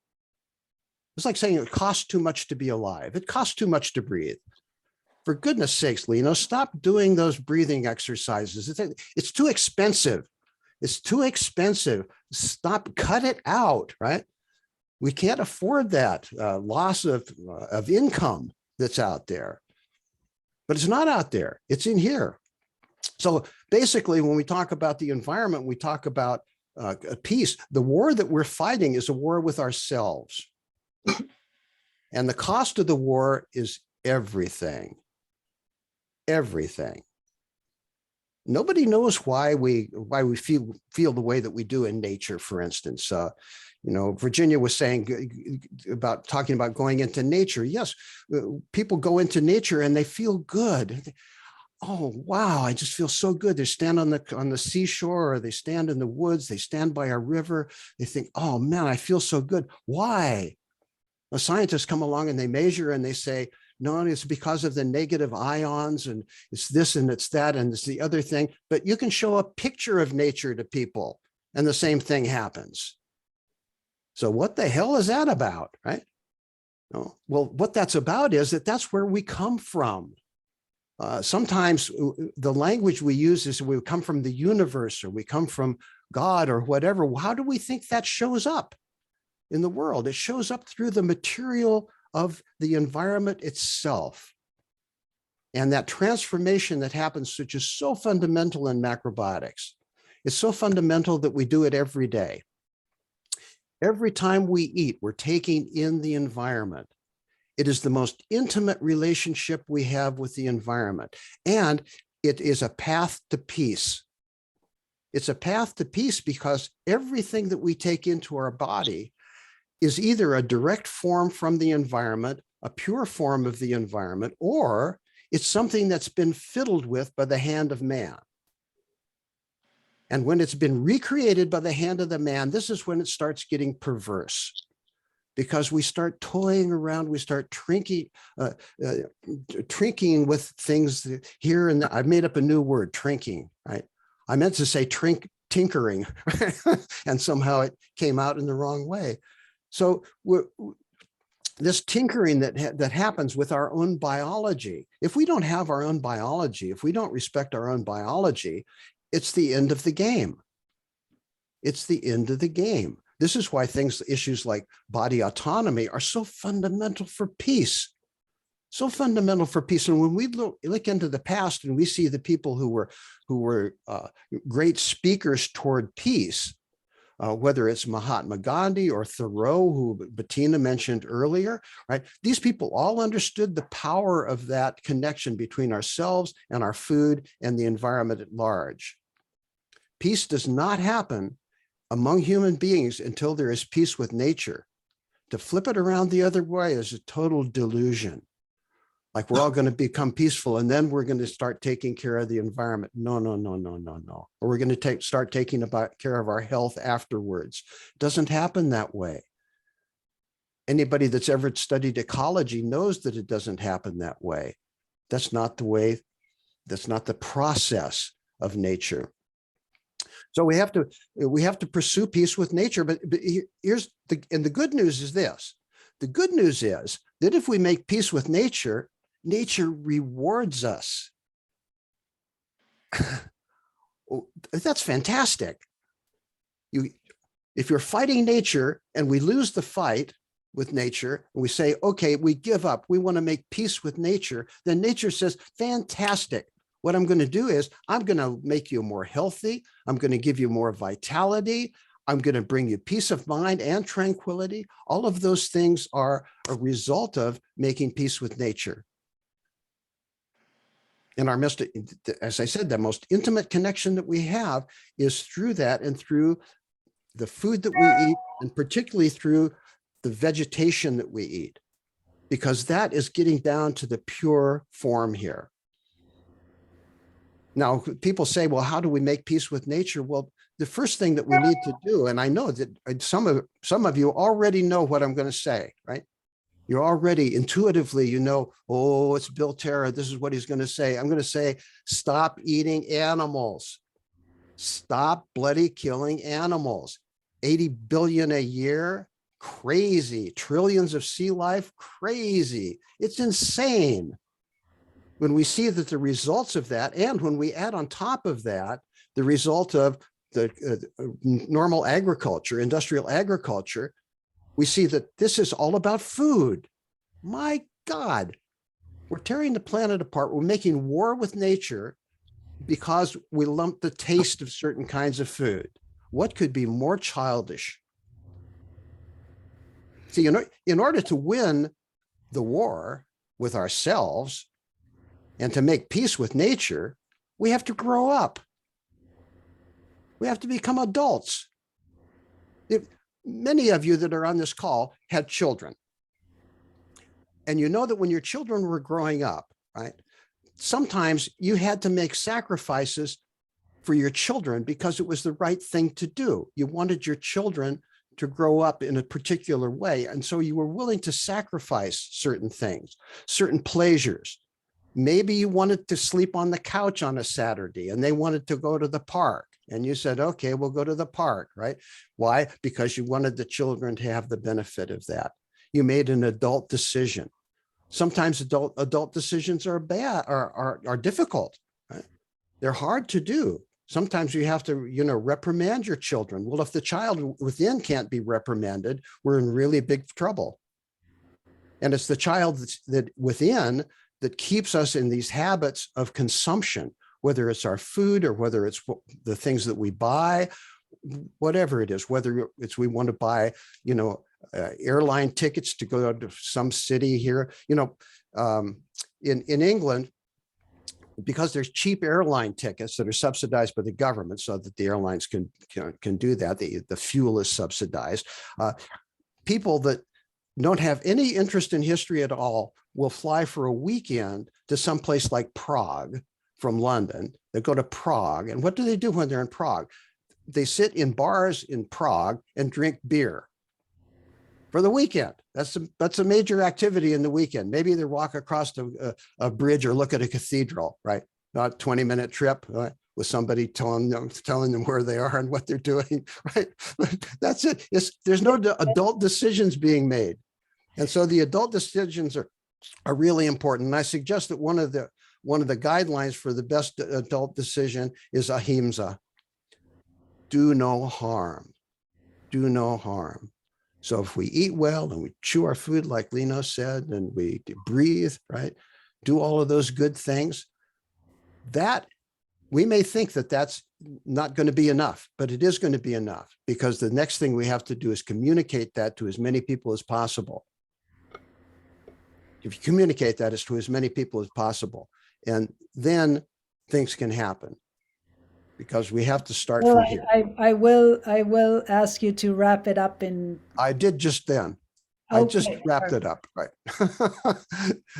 It's like saying it costs too much to be alive. It costs too much to breathe. For goodness sakes, Lino, stop doing those breathing exercises. It's too expensive. It's too expensive. Stop, cut it out, right? We can't afford that loss of income that's out there. But it's not out there. It's in here. So basically, when we talk about the environment, we talk about peace. The war that we're fighting is a war with ourselves. And the cost of the war is everything. Everything. Nobody knows why we feel the way that we do in nature, for instance. Virginia was saying about talking about going into nature. Yes, people go into nature and they feel good. Oh, wow, I just feel so good. They stand on the seashore, or they stand in the woods, they stand by a river. They think, oh man, I feel so good. Why? The scientists come along and they measure and they say, no, it's because of the negative ions, and it's this and it's that and it's the other thing. But you can show a picture of nature to people and the same thing happens. So what the hell is that about, right? No. Well, what that's about is that's where we come from. Sometimes the language we use is we come from the universe, or we come from God, or whatever. How do we think that shows up in the world? It shows up through the material of the environment itself. And that transformation that happens, which is so fundamental in macrobiotics, it's so fundamental that we do it every day. Every time we eat, we're taking in the environment. It is the most intimate relationship we have with the environment. And it is a path to peace. It's a path to peace because everything that we take into our body is either a direct form from the environment, a pure form of the environment, or it's something that's been fiddled with by the hand of man. And when it's been recreated by the hand of the man, this is when it starts getting perverse. Because we start toying around, we start trinking with things here and there. I've made up a new word, trinking, right? I meant to say tinkering, and somehow it came out in the wrong way. So this tinkering that happens with our own biology, if we don't have our own biology, if we don't respect our own biology, it's the end of the game. It's the end of the game. This is why issues like body autonomy are so fundamental for peace. So fundamental for peace. And when we look into the past and we see the people who were great speakers toward peace, whether it's Mahatma Gandhi or Thoreau, who Bettina mentioned earlier, right? These people all understood the power of that connection between ourselves and our food and the environment at large. Peace does not happen among human beings until there is peace with nature. To flip it around the other way is a total delusion. Like we're all going to become peaceful and then we're going to start taking care of the environment. No, no, no, no, no, no. Or we're going to start taking care of our health afterwards. It doesn't happen that way. Anybody that's ever studied ecology knows that it doesn't happen that way. That's not the way, that's not the process of nature. So we have to pursue peace with nature. But here's the good news is this. The good news is that if we make peace with nature, nature rewards us. That's fantastic. If you're fighting nature and we lose the fight with nature, and we say, okay, we give up, we want to make peace with nature, then nature says, fantastic. What I'm going to do is I'm going to make you more healthy. I'm going to give you more vitality. I'm going to bring you peace of mind and tranquility. All of those things are a result of making peace with nature. And our most, as I said, the most intimate connection that we have is through that and through the food that we eat, and particularly through the vegetation that we eat, because that is getting down to the pure form here. Now, people say, well, how do we make peace with nature? Well, the first thing that we need to do, and I know that some of you already know what I'm going to say, right? You're already intuitively, you know, oh, it's Bill Terra. This is what he's going to say. I'm going to say, stop eating animals. Stop bloody killing animals. 80 billion a year, crazy. Trillions of sea life, crazy. It's insane. When we see that the results of that, and when we add on top of that, the result of the normal agriculture, industrial agriculture, we see that this is all about food. My God, we're tearing the planet apart. We're making war with nature because we lump the taste of certain kinds of food. What could be more childish? See, you know, in order to win the war with ourselves and to make peace with nature, we have to grow up. We have to become adults. Many of you that are on this call had children. And you know that when your children were growing up, right, sometimes you had to make sacrifices for your children because it was the right thing to do. You wanted your children to grow up in a particular way. And so you were willing to sacrifice certain things, certain pleasures. Maybe you wanted to sleep on the couch on a Saturday and they wanted to go to the park. And you said, okay, we'll go to the park, right? Why? Because you wanted the children to have the benefit of that. You made an adult decision. Sometimes adult decisions are bad, are difficult. Right? They're hard to do. Sometimes you have to, you know, reprimand your children. Well, if the child within can't be reprimanded, we're in really big trouble. And it's the child that within that keeps us in these habits of consumption, whether it's our food or whether it's the things that we buy, whatever it is, whether it's we want to buy, you know, airline tickets to go to some city here, you know, in England, because there's cheap airline tickets that are subsidized by the government so that the airlines can do that. The fuel is subsidized. People that don't have any interest in history at all will fly for a weekend to some place like Prague from London. They go to Prague. And what do they do when they're in Prague? They sit in bars in Prague and drink beer for the weekend. That's a major activity in the weekend. Maybe they walk across a bridge or look at a cathedral, right? Not a 20-minute trip, right? With somebody telling them where they are and what they're doing, right? That's it. There's no adult decisions being made. And so the adult decisions are really important. And I suggest that one of the guidelines for the best adult decision is ahimsa. Do no harm. Do no harm. So if we eat well and we chew our food, like Lino said, and we breathe, right? Do all of those good things, that we may think that that's not going to be enough, but it is going to be enough, because the next thing we have to do is communicate that to as many people as possible. If you communicate that to as many people as possible, and then things can happen, because we have to start Well, from here. I will ask you to wrap it up in. I did just then. I just wrapped it up, right?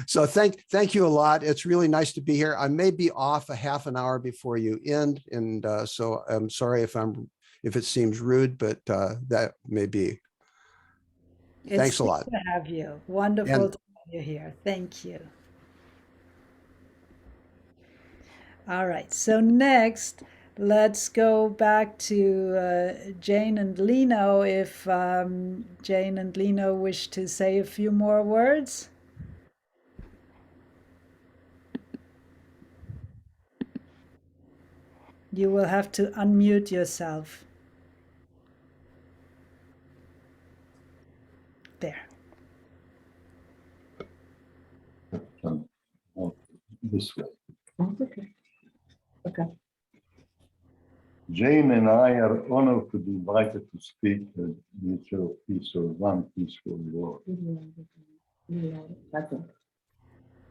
So thank you a lot. It's really nice to be here. I may be off a half an hour before you end, and so I'm sorry if it seems rude, but that may be. Thanks a lot. It's good to have you. Wonderful to have you here. Thank you. All right. So next, let's go back to Jane and Lino. If Jane and Lino wish to say a few more words. You will have to unmute yourself. There. This way. Okay. Okay. Jane and I are honored to be invited to speak at Michio Peace or One Peaceful World.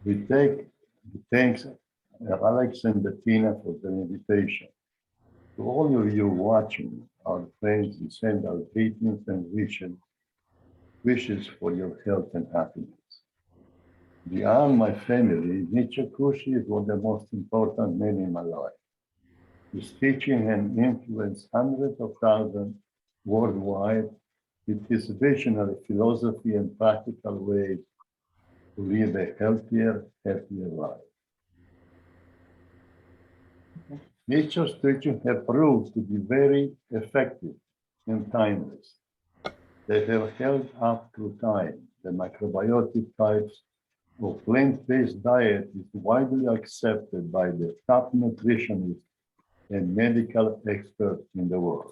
We take thanks Alex and Bettina for the invitation. To all of you watching, our friends, we send our greetings and wishes for your health and happiness. Beyond my family, Michio Kushi is one of the most important men in my life. His teaching and influence hundreds of thousands worldwide with his visionary philosophy and practical ways to live a healthier, happier life. Michio's teachings have proved to be very effective and timeless. They have held up through time. The macrobiotic types of plant-based diet is widely accepted by the top nutritionists and medical experts in the world.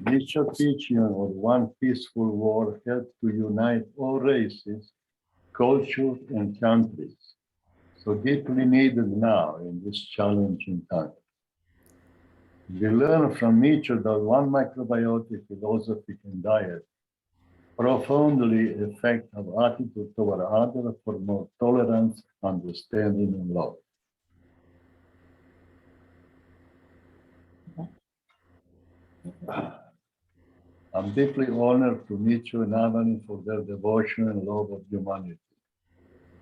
Michio's teaching of one peaceful world helped to unite all races, cultures, and countries, so deeply needed now in this challenging time. We learn from Michio that one macrobiotic philosophy and diet profoundly affect our attitude toward others for more tolerance, understanding, and love. I'm deeply honored to Michio and Avani for their devotion and love of humanity.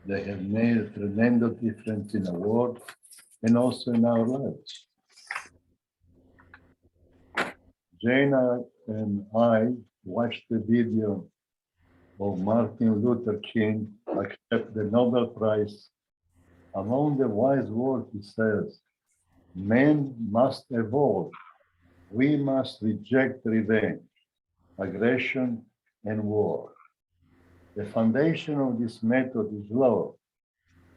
They have made a tremendous difference in the world and also in our lives. Jane and I watched the video of Martin Luther King accept the Nobel Prize. Among the wise words he says, men must evolve. We must reject revenge, aggression, and war. The foundation of this method is love.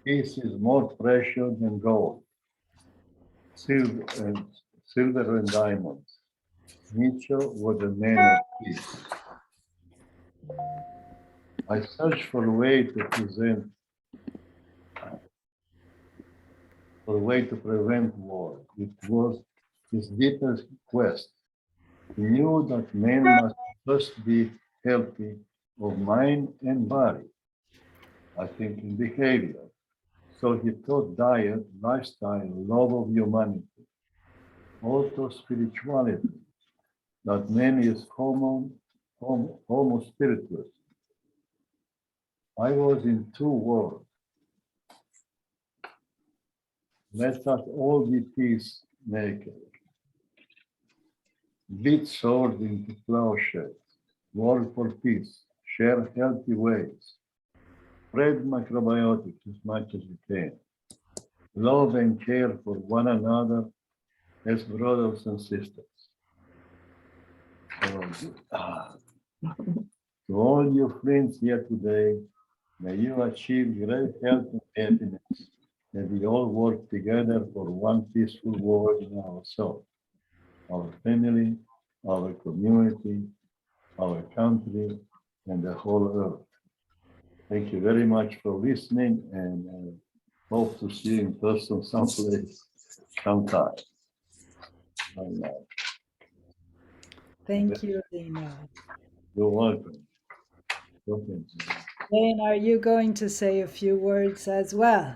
Peace is more precious than gold, silver and diamonds. Michio was a man of peace. I searched for a way to prevent war. It was his deepest quest. He knew that man must first be healthy of mind and body, I think in behavior. So he taught diet, lifestyle, love of humanity, also spirituality, that man is homo spiritus. I was in two worlds. Let us all be peacemakers. Beat sword into plowshares. Work for peace. Share healthy ways. Spread macrobiotics as much as you can. Love and care for one another as brothers and sisters. To all your friends here today, may you achieve great health and happiness. May we all work together for one peaceful world in ourselves, our family, our community, our country, and the whole earth. Thank you very much for listening, and hope to see you in person someplace, sometime. Thank you, Lena. You're welcome. Jane, are you going to say a few words as well?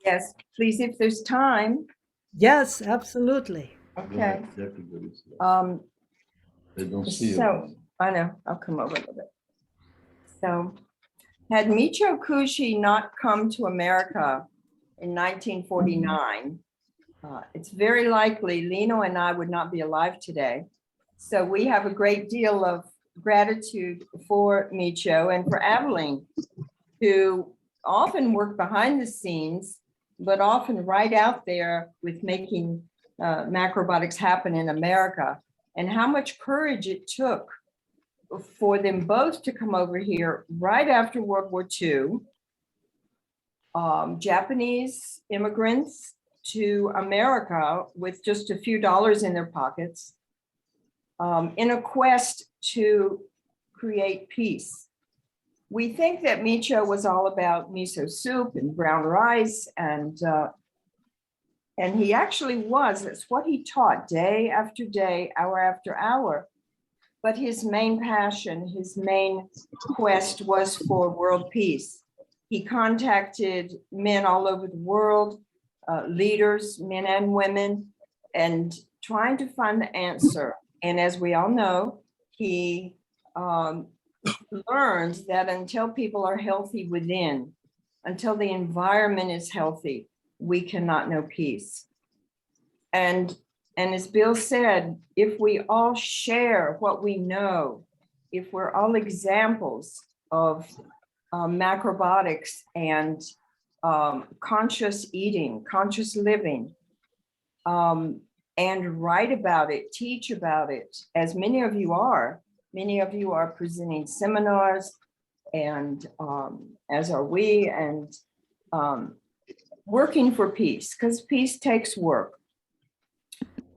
Yes, please, if there's time. Yes, absolutely. Okay. They don't see So, you. I know, I'll come over a little bit. So, had Michio Kushi not come to America in 1949, it's very likely Lino and I would not be alive today. So we have a great deal of gratitude for Michio and for Aveline, who often work behind the scenes, but often right out there with making macrobiotics happen in America, and how much courage it took for them both to come over here right after World War II, Japanese immigrants to America with just a few dollars in their pockets, in a quest to create peace. We think that Michio was all about miso soup and brown rice, and he actually was. That's what he taught day after day, hour after hour. But his main passion, his main quest was for world peace. He contacted men all over the world, leaders, men and women, and trying to find the answer. And as we all know, he learned that until people are healthy within, until the environment is healthy, we cannot know peace. And And as Bill said, if we all share what we know, if we're all examples of macrobiotics and conscious eating, conscious living, and write about it, teach about it, as many of you are presenting seminars, and as are we, and working for peace, because peace takes work.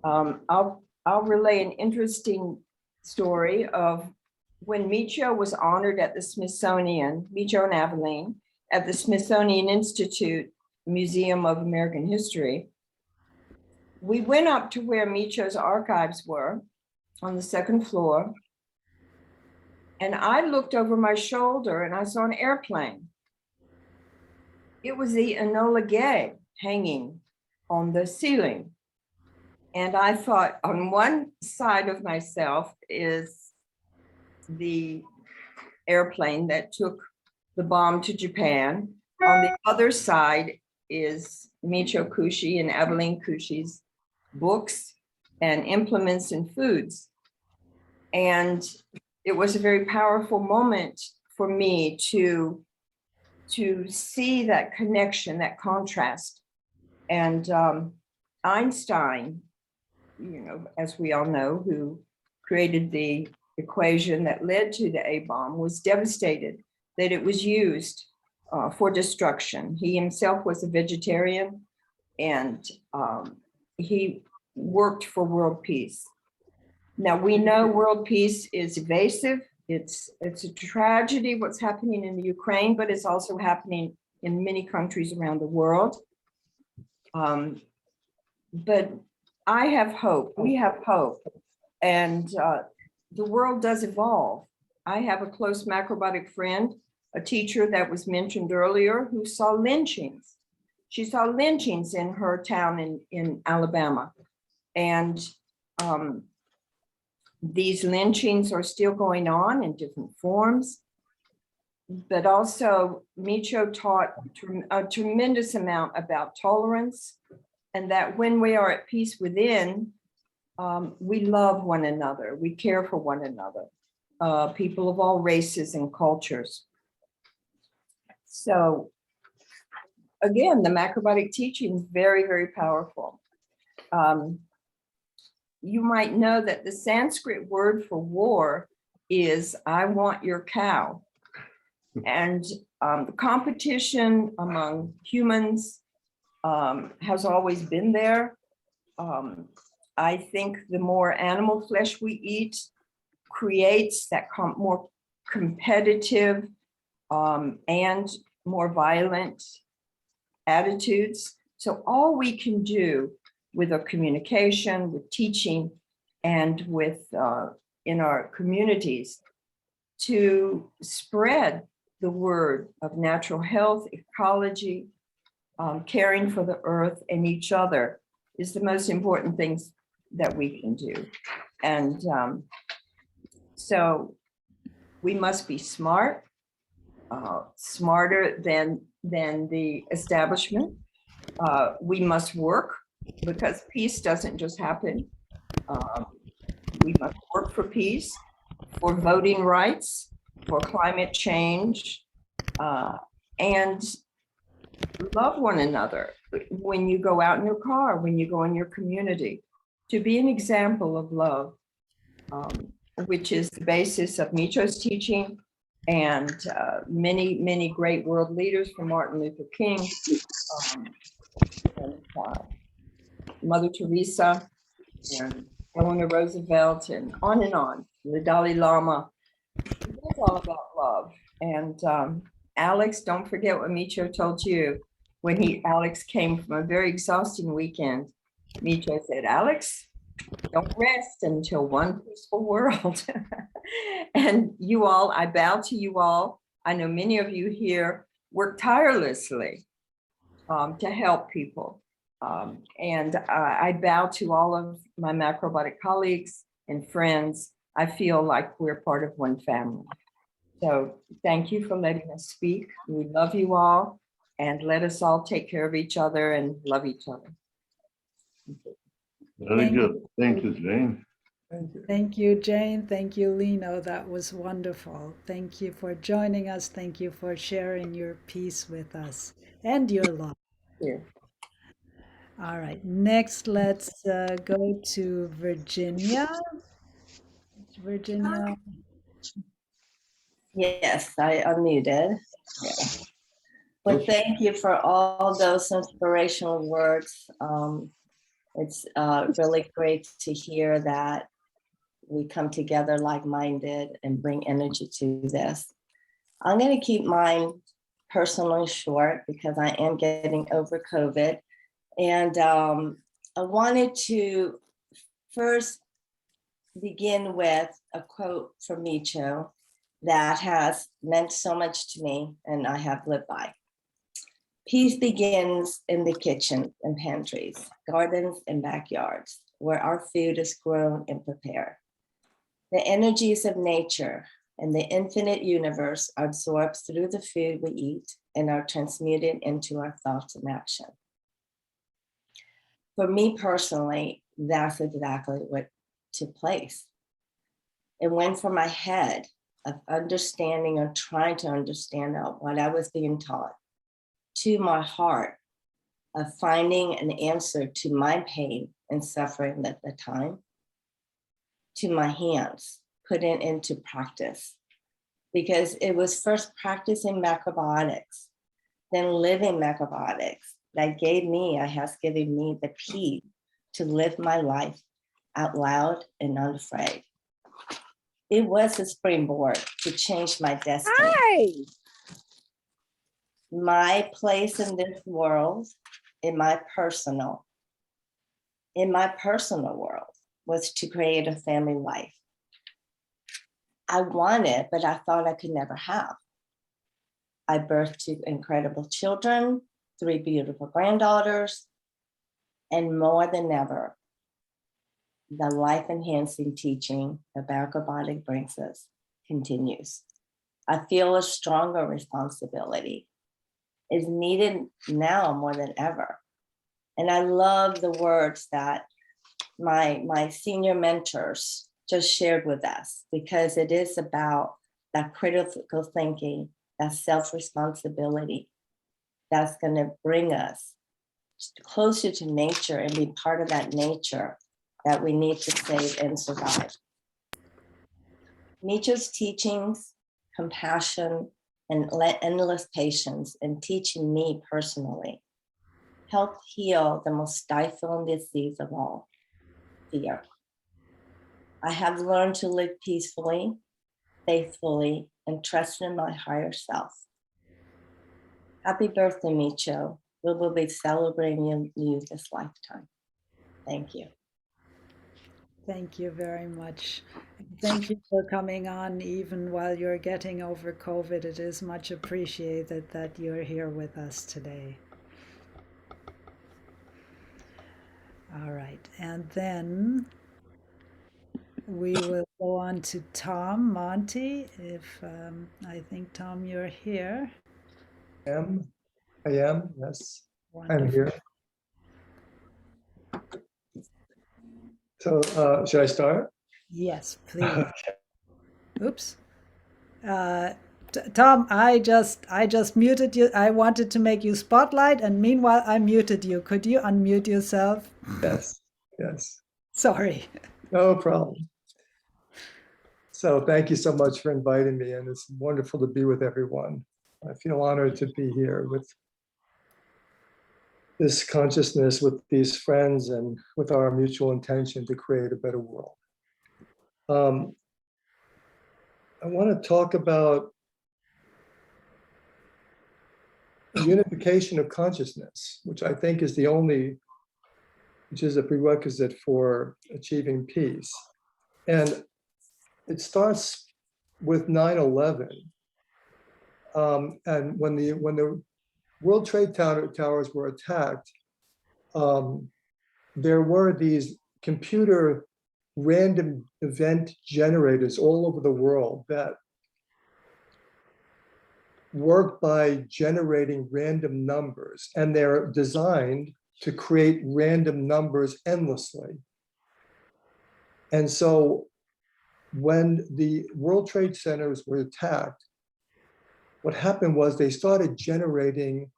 I'll relay an interesting story of when Michio was honored at the Smithsonian, Michio and Aveline, at the Smithsonian Institute Museum of American History. We went up to where Michio's archives were on the second floor. And I looked over my shoulder and I saw an airplane. It was the Enola Gay hanging on the ceiling. And I thought, on one side of myself is the airplane that took the bomb to Japan. On the other side is Michio Kushi and Aveline Kushi's books and implements and foods. And it was a very powerful moment for me to see that connection, that contrast. And Einstein, you know, as we all know, who created the equation that led to the A-bomb, was devastated that it was used for destruction. He himself was a vegetarian, and he worked for world peace. Now, we know world peace is evasive. It's a tragedy what's happening in the Ukraine, but it's also happening in many countries around the world. But I have hope, we have hope, and the world does evolve. I have a close macrobiotic friend, a teacher that was mentioned earlier, who saw lynchings. She saw lynchings in her town in Alabama. And these lynchings are still going on in different forms. But also, Michio taught a tremendous amount about tolerance, and that when we are at peace within, we love one another, we care for one another, people of all races and cultures. So again, the macrobiotic teaching is very, very powerful. You might know that the Sanskrit word for war is "I want your cow." And the competition among humans has always been there. I think the more animal flesh we eat creates that more competitive and more violent attitudes. So all we can do with our communication, with teaching, and with in our communities to spread the word of natural health, ecology, caring for the earth and each other is the most important things that we can do. And so we must be smart, smarter than the establishment. We must work, because peace doesn't just happen. We must work for peace, for voting rights, for climate change, and love one another when you go out in your car, when you go in your community, to be an example of love, which is the basis of Michio's teaching and many, many great world leaders, from Martin Luther King and Mother Teresa and Eleanor Roosevelt, and on, the Dalai Lama. It's all about love. And Alex, don't forget what Michio told you when Alex came from a very exhausting weekend. Michio said, "Alex, don't rest until one peaceful world." And you all, I bow to you all. I know many of you here work tirelessly to help people. And I bow to all of my macrobiotic colleagues and friends. I feel like we're part of one family. So thank you for letting us speak. We love you all, and let us all take care of each other and love each other. Very good. Thank you, Jane. Thank you. Thank you, Jane. Thank you, Lino. That was wonderful. Thank you for joining us. Thank you for sharing your piece with us and your love. Here. All right, next let's go to Virginia. Virginia. Yes, I unmuted. Yeah. Well, thank you for all those inspirational words. It's really great to hear that we come together like-minded and bring energy to this. I'm going to keep mine personally short because I am getting over COVID. And I wanted to first begin with a quote from Michio that has meant so much to me and I have lived by. Peace begins in the kitchen and pantries, gardens and backyards, where our food is grown and prepared. The energies of nature and the infinite universe are absorbed through the food we eat and are transmuted into our thoughts and action. For me personally, that's exactly what took place. It went from my head of understanding or trying to understand what I was being taught to my heart of finding an answer to my pain and suffering at the time, to my hands, putting into practice. Because it was first practicing macrobiotics, then living macrobiotics that has given me the peace to live my life out loud and unafraid. It was a springboard to change my destiny. Hi. My place in this world, in my personal world, was to create a family life. I wanted, but I thought I could never have. I birthed two incredible children, 3 beautiful granddaughters, and more than ever, the life-enhancing teaching that macrobiotic brings us continues. I feel a stronger responsibility is needed now more than ever. And I love the words that my senior mentors just shared with us, because it is about that critical thinking, that self-responsibility that's going to bring us closer to nature and be part of that nature that we need to save and survive. Michio's teachings, compassion, and endless patience in teaching me personally helped heal the most stifling disease of all, fear. I have learned to live peacefully, faithfully, and trust in my higher self. Happy birthday, Michio. We will be celebrating you this lifetime. Thank you. Thank you very much. Thank you for coming on even while you're getting over COVID. It is much appreciated that you're here with us today. All right, and then we will go on to Tom Monty. If I think, Tom, you're here. I am, yes, Wonderful. I'm here. So should I start? Yes, please. Oops. Tom, I just muted you. I wanted to make you spotlight, and meanwhile I muted you. Could you unmute yourself? Yes, yes. Sorry. No problem. So thank you so much for inviting me, and it's wonderful to be with everyone. I feel honored to be here with this consciousness, with these friends, and with our mutual intention to create a better world. I want to talk about unification of consciousness, which I think is which is a prerequisite for achieving peace. And it starts with 9/11. And when the World Trade Towers were attacked, there were these computer random event generators all over the world that work by generating random numbers, and they're designed to create random numbers endlessly. And so when the World Trade Centers were attacked, what happened was they started generating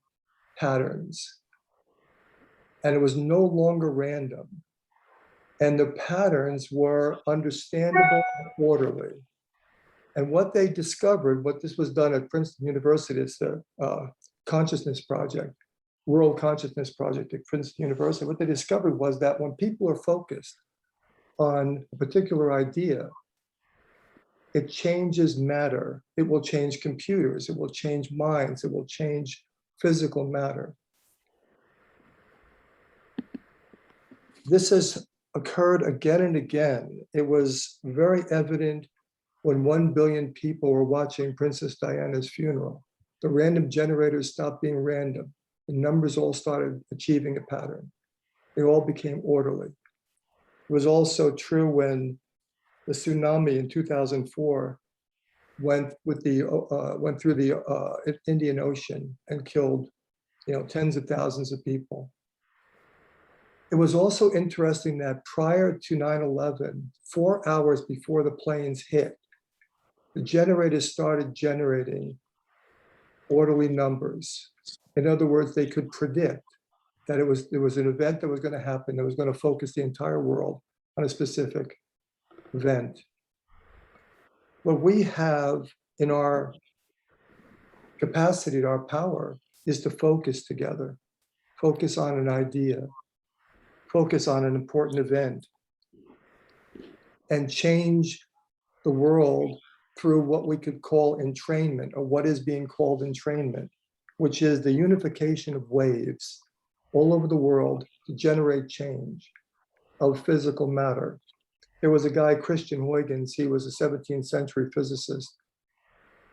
patterns, and it was no longer random. And the patterns were understandable and orderly. And what they discovered, what this was done at Princeton University, it's the Consciousness Project, World Consciousness Project at Princeton University. What they discovered was that when people are focused on a particular idea, it changes matter. It will change computers. It will change minds. It will change physical matter. This has occurred again and again. It was very evident when 1 billion people were watching Princess Diana's funeral. The random generators stopped being random. The numbers all started achieving a pattern. They all became orderly. It was also true when the tsunami in 2004 went through the Indian Ocean and killed, tens of thousands of people. It was also interesting that prior to 9/11, 4 hours before the planes hit, the generators started generating orderly numbers. In other words, they could predict that there was an event that was going to happen that was going to focus the entire world on a specific event. What we have in our capacity, our power, is to focus together, focus on an idea, focus on an important event, and change the world through what we could call entrainment, or what is being called entrainment, which is the unification of waves all over the world to generate change of physical matter. There was a guy, Christian Huygens, he was a 17th century physicist.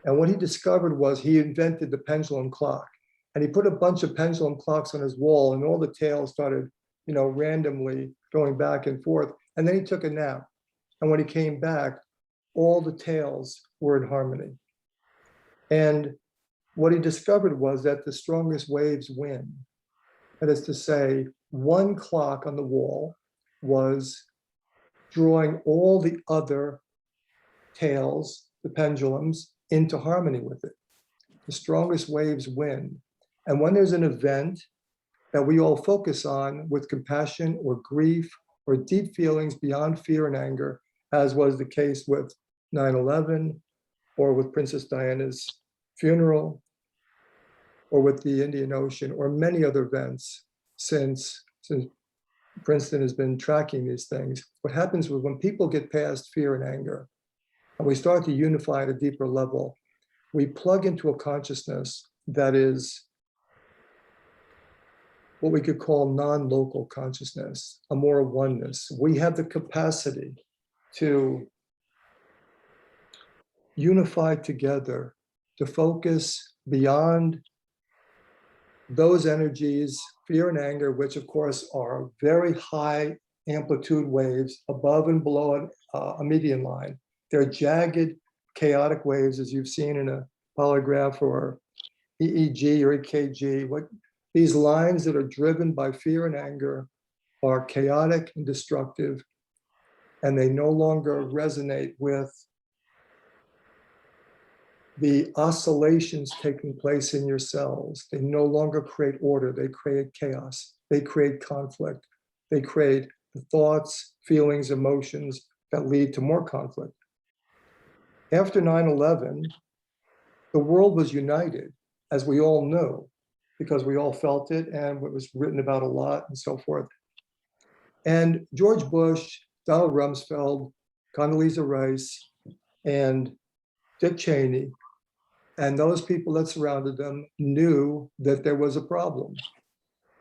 And what he discovered was he invented the pendulum clock. And he put a bunch of pendulum clocks on his wall, and all the tails started, randomly going back and forth. And then he took a nap. And when he came back, all the tails were in harmony. And what he discovered was that the strongest waves win. That is to say, one clock on the wall was drawing all the other tails, the pendulums, into harmony with it. The strongest waves win. And when there's an event that we all focus on with compassion or grief or deep feelings beyond fear and anger, as was the case with 9/11 or with Princess Diana's funeral or with the Indian Ocean or many other events since Princeton has been tracking these things, what happens is when people get past fear and anger and we start to unify at a deeper level, we plug into a consciousness that is what we could call non-local consciousness, a more oneness. We have the capacity to unify together, to focus beyond those energies, fear and anger, which of course are very high amplitude waves above and below a median line. They're jagged, chaotic waves, as you've seen in a polygraph or EEG or EKG. These lines that are driven by fear and anger are chaotic and destructive, and they no longer resonate with the oscillations taking place in your cells. They no longer create order, they create chaos, they create conflict, they create the thoughts, feelings, emotions that lead to more conflict. After 9/11, the world was united, as we all knew, because we all felt it and it was written about a lot and so forth. And George Bush, Donald Rumsfeld, Condoleezza Rice, and Dick Cheney, and those people that surrounded them knew that there was a problem.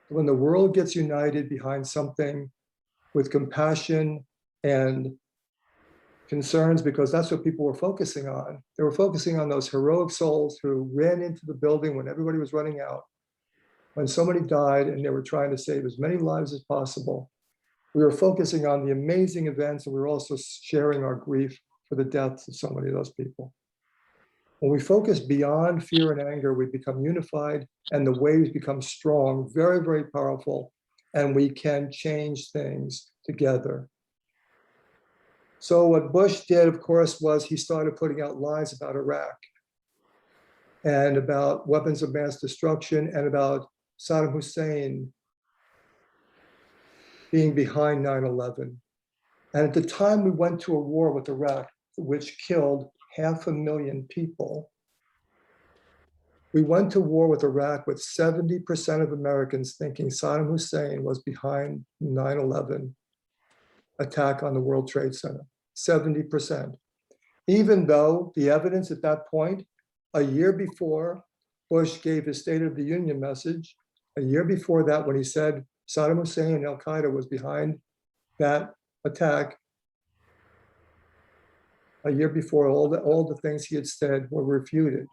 When the world gets united behind something with compassion and concerns, because that's what people were focusing on. They were focusing on those heroic souls who ran into the building when everybody was running out. When somebody died and they were trying to save as many lives as possible, we were focusing on the amazing events, and we were also sharing our grief for the deaths of so many of those people. When we focus beyond fear and anger, we become unified and the waves become strong, very, very powerful, and we can change things together. So what Bush did, of course, was he started putting out lies about Iraq and about weapons of mass destruction and about Saddam Hussein being behind 9/11. And at the time we went to a war with Iraq, which killed 500,000 people, we went to war with Iraq with 70% of Americans thinking Saddam Hussein was behind 9/11 attack on the World Trade Center. 70%. Even though the evidence at that point, a year before Bush gave his State of the Union message, a year before that, when he said Saddam Hussein and Al-Qaeda was behind that attack, a year before, all the things he had said were refuted.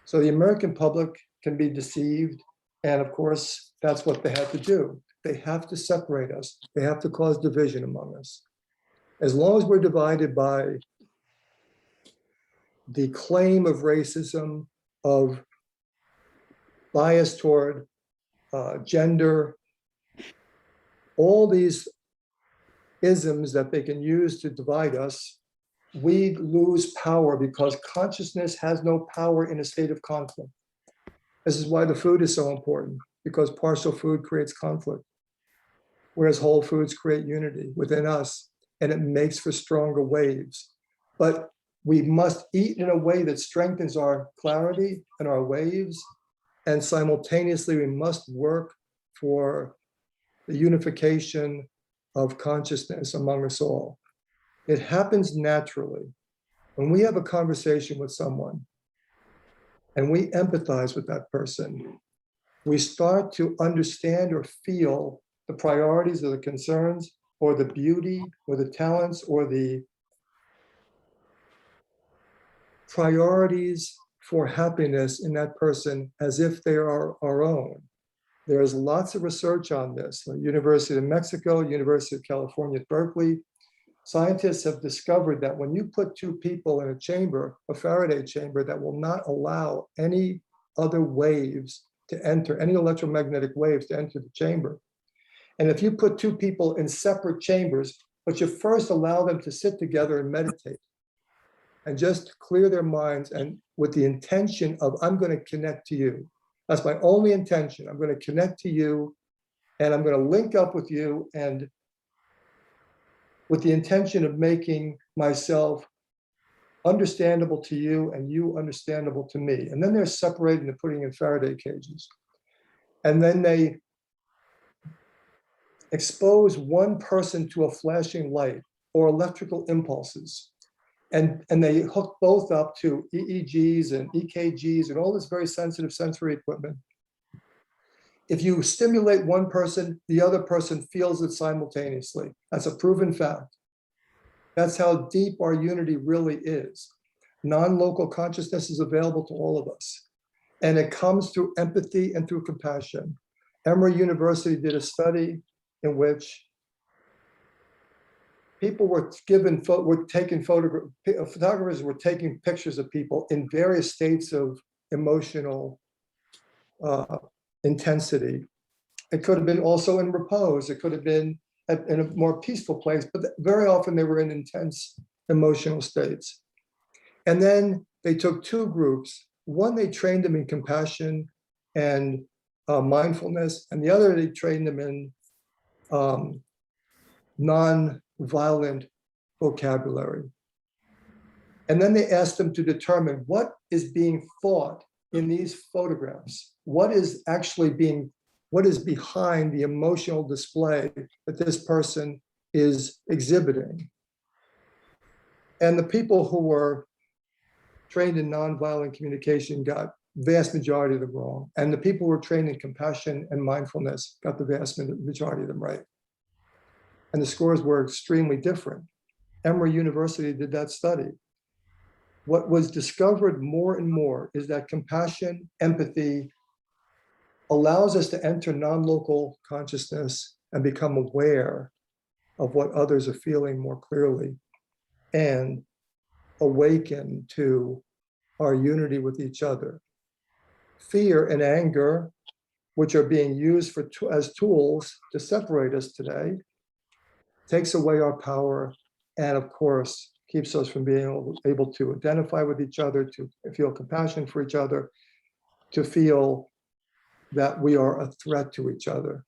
So the American public can be deceived. And of course, that's what they have to do. They have to separate us. They have to cause division among us. As long as we're divided by the claim of racism, of bias toward gender, all these isms that they can use to divide us, we lose power because consciousness has no power in a state of conflict. This is why the food is so important, because partial food creates conflict, whereas whole foods create unity within us, and it makes for stronger waves. But we must eat in a way that strengthens our clarity and our waves, and simultaneously we must work for the unification of consciousness among us all. It happens naturally. When we have a conversation with someone and we empathize with that person, we start to understand or feel the priorities or the concerns or the beauty or the talents or the priorities for happiness in that person as if they are our own. There is lots of research on this. University of Mexico, University of California at Berkeley, scientists have discovered that when you put two people in a chamber, a Faraday chamber that will not allow any other waves to enter, any electromagnetic waves to enter the chamber. And if you put two people in separate chambers, but you first allow them to sit together and meditate and just clear their minds, and with the intention of, I'm going to connect to you. That's my only intention. I'm going to connect to you and I'm going to link up with you, and with the intention of making myself understandable to you and you understandable to me. And then they're separated and putting in Faraday cages. And then they expose one person to a flashing light or electrical impulses. And they hook both up to EEGs and EKGs and all this very sensitive sensory equipment. If you stimulate one person, the other person feels it simultaneously. That's a proven fact. That's how deep our unity really is. Non-local consciousness is available to all of us. And it comes through empathy and through compassion. Emory University did a study in which people were photographers were taking pictures of people in various states of emotional intensity. It could have been also in repose. It could have been in a more peaceful place, but very often they were in intense emotional states. And then they took two groups. One, they trained them in compassion and mindfulness, and the other, they trained them in non-violent vocabulary. And then they asked them to determine what is being thought in these photographs. What is behind the emotional display that this person is exhibiting? And the people who were trained in nonviolent communication got vast majority of them wrong. And the people who were trained in compassion and mindfulness got the vast majority of them right. And the scores were extremely different. Emory University did that study. What was discovered more and more is that compassion, empathy, allows us to enter non-local consciousness and become aware of what others are feeling more clearly and awaken to our unity with each other. Fear and anger, which are being used as tools to separate us today, takes away our power and of course, keeps us from being able to identify with each other, to feel compassion for each other, to feel that we are a threat to each other.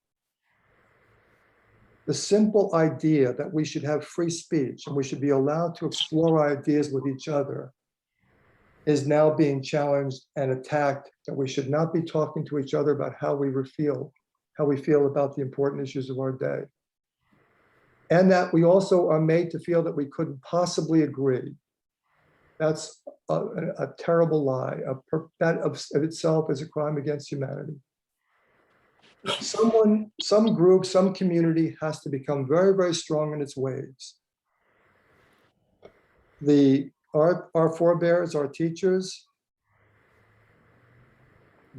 The simple idea that we should have free speech and we should be allowed to explore ideas with each other is now being challenged and attacked, that we should not be talking to each other about how we feel about the important issues of our day. And that we also are made to feel that we couldn't possibly agree. That's a terrible lie. That of itself is a crime against humanity. Some group, some community has to become very, very strong in its ways. Our forebears, our teachers,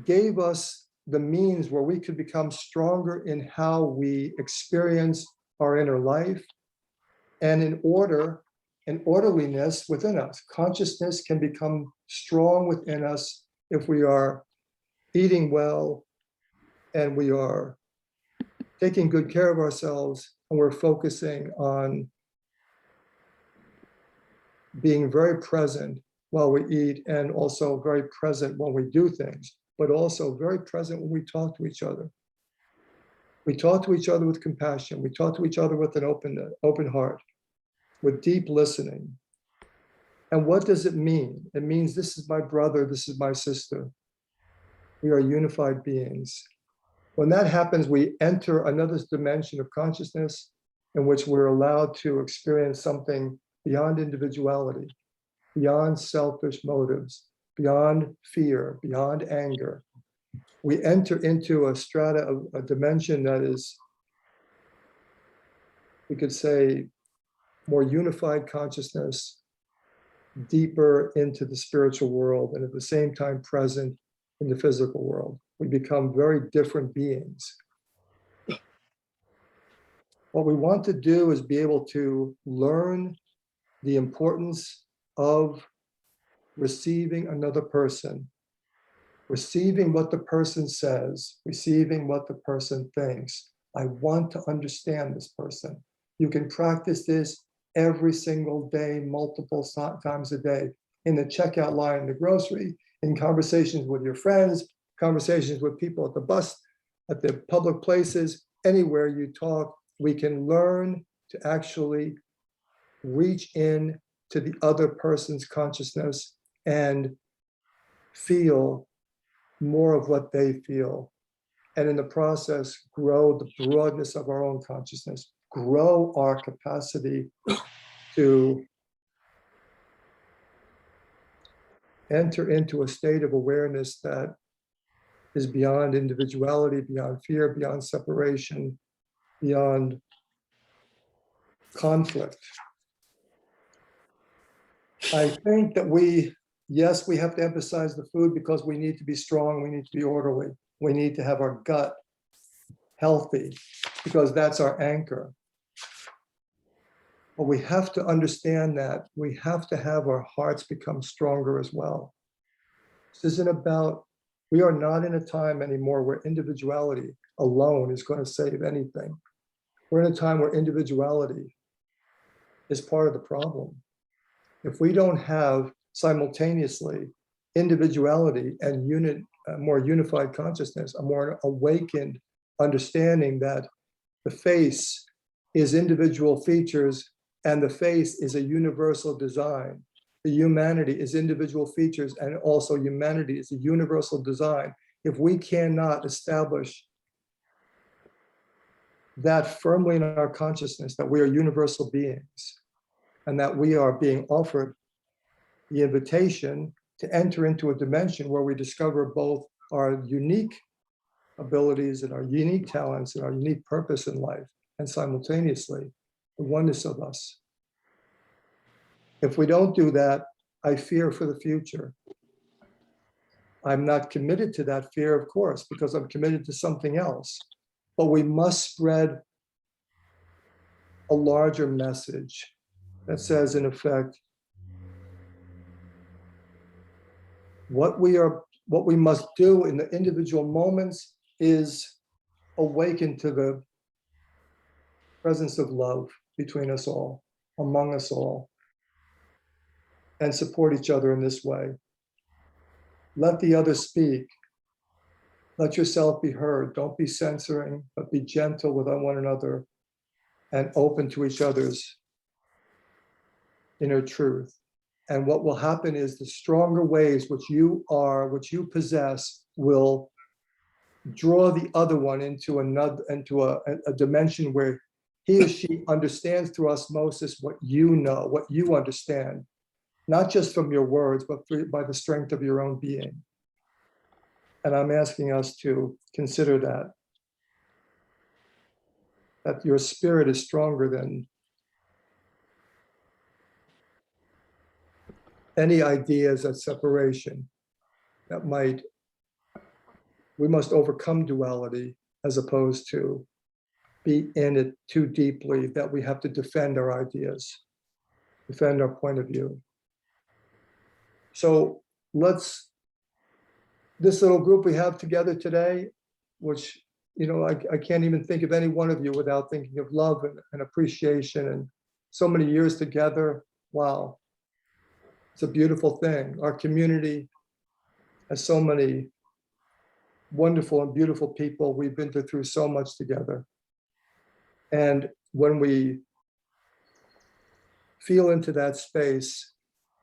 gave us the means where we could become stronger in how we experience our inner life and in order and orderliness within us. Consciousness can become strong within us if we are eating well and we are taking good care of ourselves and we're focusing on being very present while we eat and also very present when we do things, but also very present when we talk to each other. We talk to each other with compassion. We talk to each other with an open heart, with deep listening. And what does it mean? It means this is my brother, this is my sister. We are unified beings. When that happens, we enter another dimension of consciousness in which we're allowed to experience something beyond individuality, beyond selfish motives, beyond fear, beyond anger. We enter into a strata of a dimension that is, we could say, more unified consciousness, deeper into the spiritual world, and at the same time present in the physical world. We become very different beings. What we want to do is be able to learn the importance of receiving another person, receiving what the person says, receiving what the person thinks. I want to understand this person. You can practice this every single day, multiple times a day, in the checkout line in the grocery, in conversations with your friends, conversations with people at the bus, at the public places, anywhere you talk. We can learn to actually reach in to the other person's consciousness and feel more of what they feel. And in the process, grow the broadness of our own consciousness, grow our capacity to enter into a state of awareness that is beyond individuality, beyond fear, beyond separation, beyond conflict. I think that yes, we have to emphasize the food because we need to be strong, we need to be orderly, we need to have our gut healthy because that's our anchor. But we have to understand that we have to have our hearts become stronger as well. This isn't about, we are not in a time anymore where individuality alone is going to save anything. We're in a time where individuality is part of the problem. If we don't have simultaneously individuality and more unified consciousness, a more awakened understanding that the face is individual features and the face is a universal design. The humanity is individual features and also humanity is a universal design. If we cannot establish that firmly in our consciousness, that we are universal beings and that we are being offered the invitation to enter into a dimension where we discover both our unique abilities and our unique talents and our unique purpose in life, and simultaneously the oneness of us. If we don't do that, I fear for the future. I'm not committed to that fear, of course, because I'm committed to something else. But we must spread a larger message that says, in effect, what we must do in the individual moments is awaken to the presence of love between us all. among us all and support each other in this way. Let the other speak. Let yourself be heard. Don't be censoring, but be gentle with one another and open to each other's inner truth. And what will happen is the stronger ways which you are, which you possess, will draw the other one into a dimension where he or she understands through osmosis what you know, what you understand, not just from your words, but by the strength of your own being. And I'm asking us to consider that your spirit is stronger than any ideas of separation that we must overcome duality as opposed to be in it too deeply that we have to defend our ideas, defend our point of view. So this little group we have together today, which, I can't even think of any one of you without thinking of love and appreciation and so many years together. Wow. It's a beautiful thing. Our community has so many wonderful and beautiful people. We've been through so much together. And when we feel into that space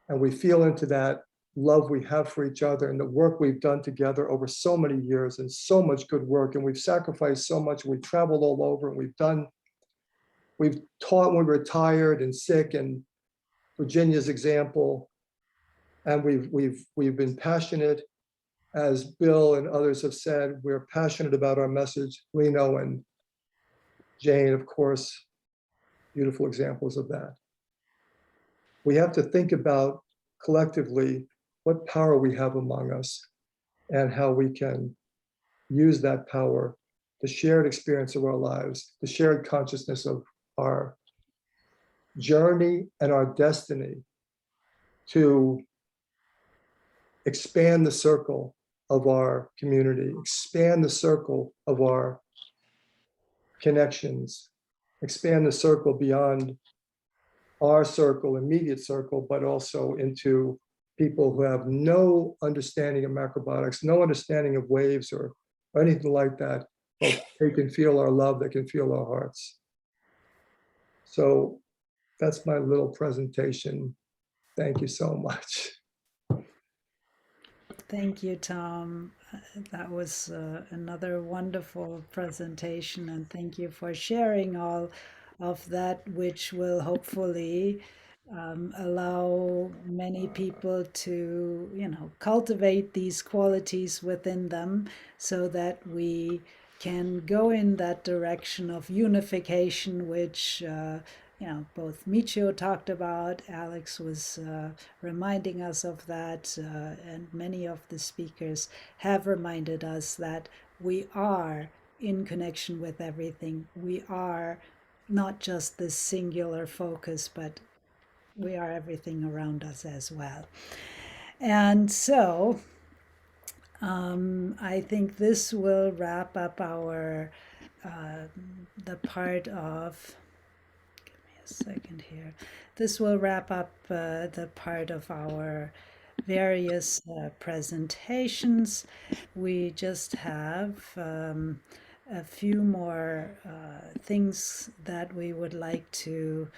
and we feel into that love we have for each other and the work we've done together over so many years and so much good work, and we've sacrificed so much, we've traveled all over, and we've taught when we were tired and sick, and Virginia's example, and we've been passionate, as Bill and others have said, we're passionate about our message. Lino and Jane, of course, beautiful examples of that. We have to think about collectively what power we have among us and how we can use that power, the shared experience of our lives, the shared consciousness of our journey and our destiny, to expand the circle of our community, expand the circle of our connections, expand the circle beyond our circle, immediate circle, but also into people who have no understanding of macrobiotics, no understanding of waves or anything like that, but they can feel our love, they can feel our hearts. So that's my little presentation. Thank you so much. Thank you, Tom. That was another wonderful presentation, and thank you for sharing all of that, which will hopefully allow many people to, cultivate these qualities within them so that we can go in that direction of unification, which both Michio talked about, Alex was reminding us of that, and many of the speakers have reminded us that we are in connection with everything. We are not just this singular focus, but we are everything around us as well. And so I think this will wrap up our the part of second here. This will wrap up the part of our various presentations. We just have a few more things that we would like to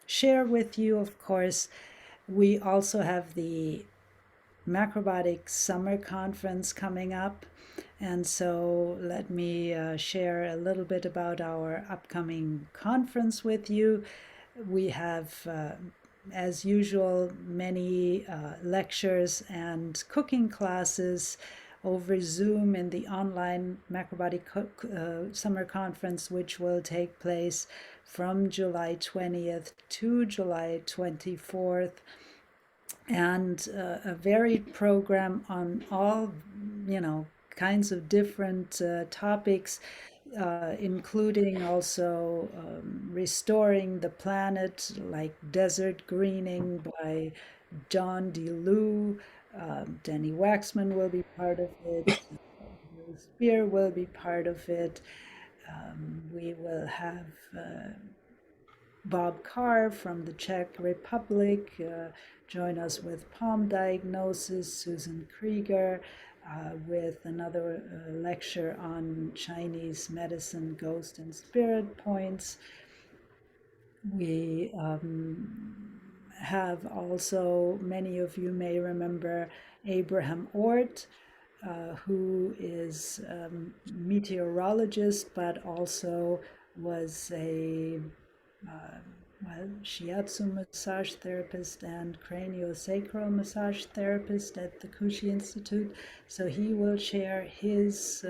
share with you. Of course, we also have the Macrobiotic Summer Conference coming up. And so let me share a little bit about our upcoming conference with you. We have, as usual, many lectures and cooking classes over Zoom in the online Macrobiotic Summer Conference, which will take place from July 20th to July 24th. And a varied program on all, kinds of different topics, including also restoring the planet, like desert greening by John DeLue. Danny Waxman will be part of it. Bill Spear will be part of it. We will have Bob Carr from the Czech Republic join us with palm diagnosis, Susan Krieger with another lecture on Chinese medicine, ghost and spirit points. We have also, many of you may remember Abraham Ort, who is a meteorologist, but also was a shiatsu massage therapist and craniosacral massage therapist at the Kushi Institute. So he will share his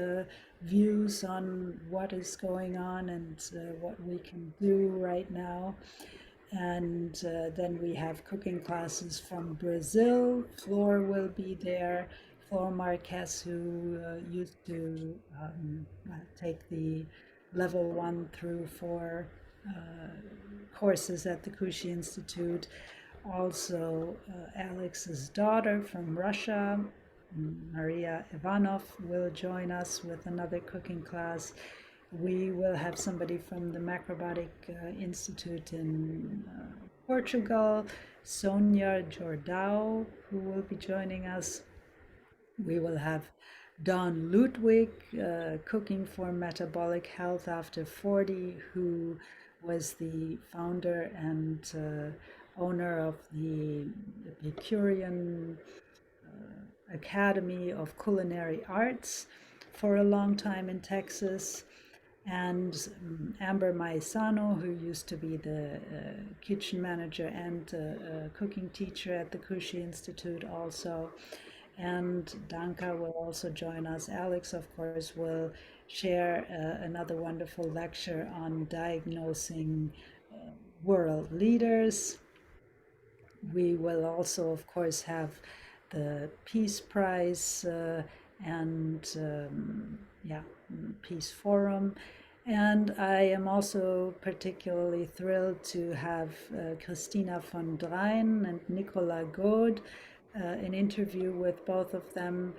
views on what is going on and what we can do right now. And then we have cooking classes from Brazil. Flor will be there. Flor Marquez, who used to take the level 1 through 4 courses at the Kushi Institute. Also, Alex's daughter from Russia, Maria Ivanov, will join us with another cooking class. We will have somebody from the Macrobiotic Institute in Portugal, Sonia Jordao, who will be joining us. We will have Don Ludwig, Cooking for Metabolic Health After 40, who was the founder and owner of the Epicurean Academy of Culinary Arts for a long time in Texas. And Amber Maisano, who used to be the kitchen manager and cooking teacher at the Kushi Institute also. And Danka will also join us. Alex, of course, will share another wonderful lecture on diagnosing world leaders. We will also, of course, have the Peace Prize and Peace Forum. And I am also particularly thrilled to have Christina von Drein and Nicola Gode, an interview with both of them.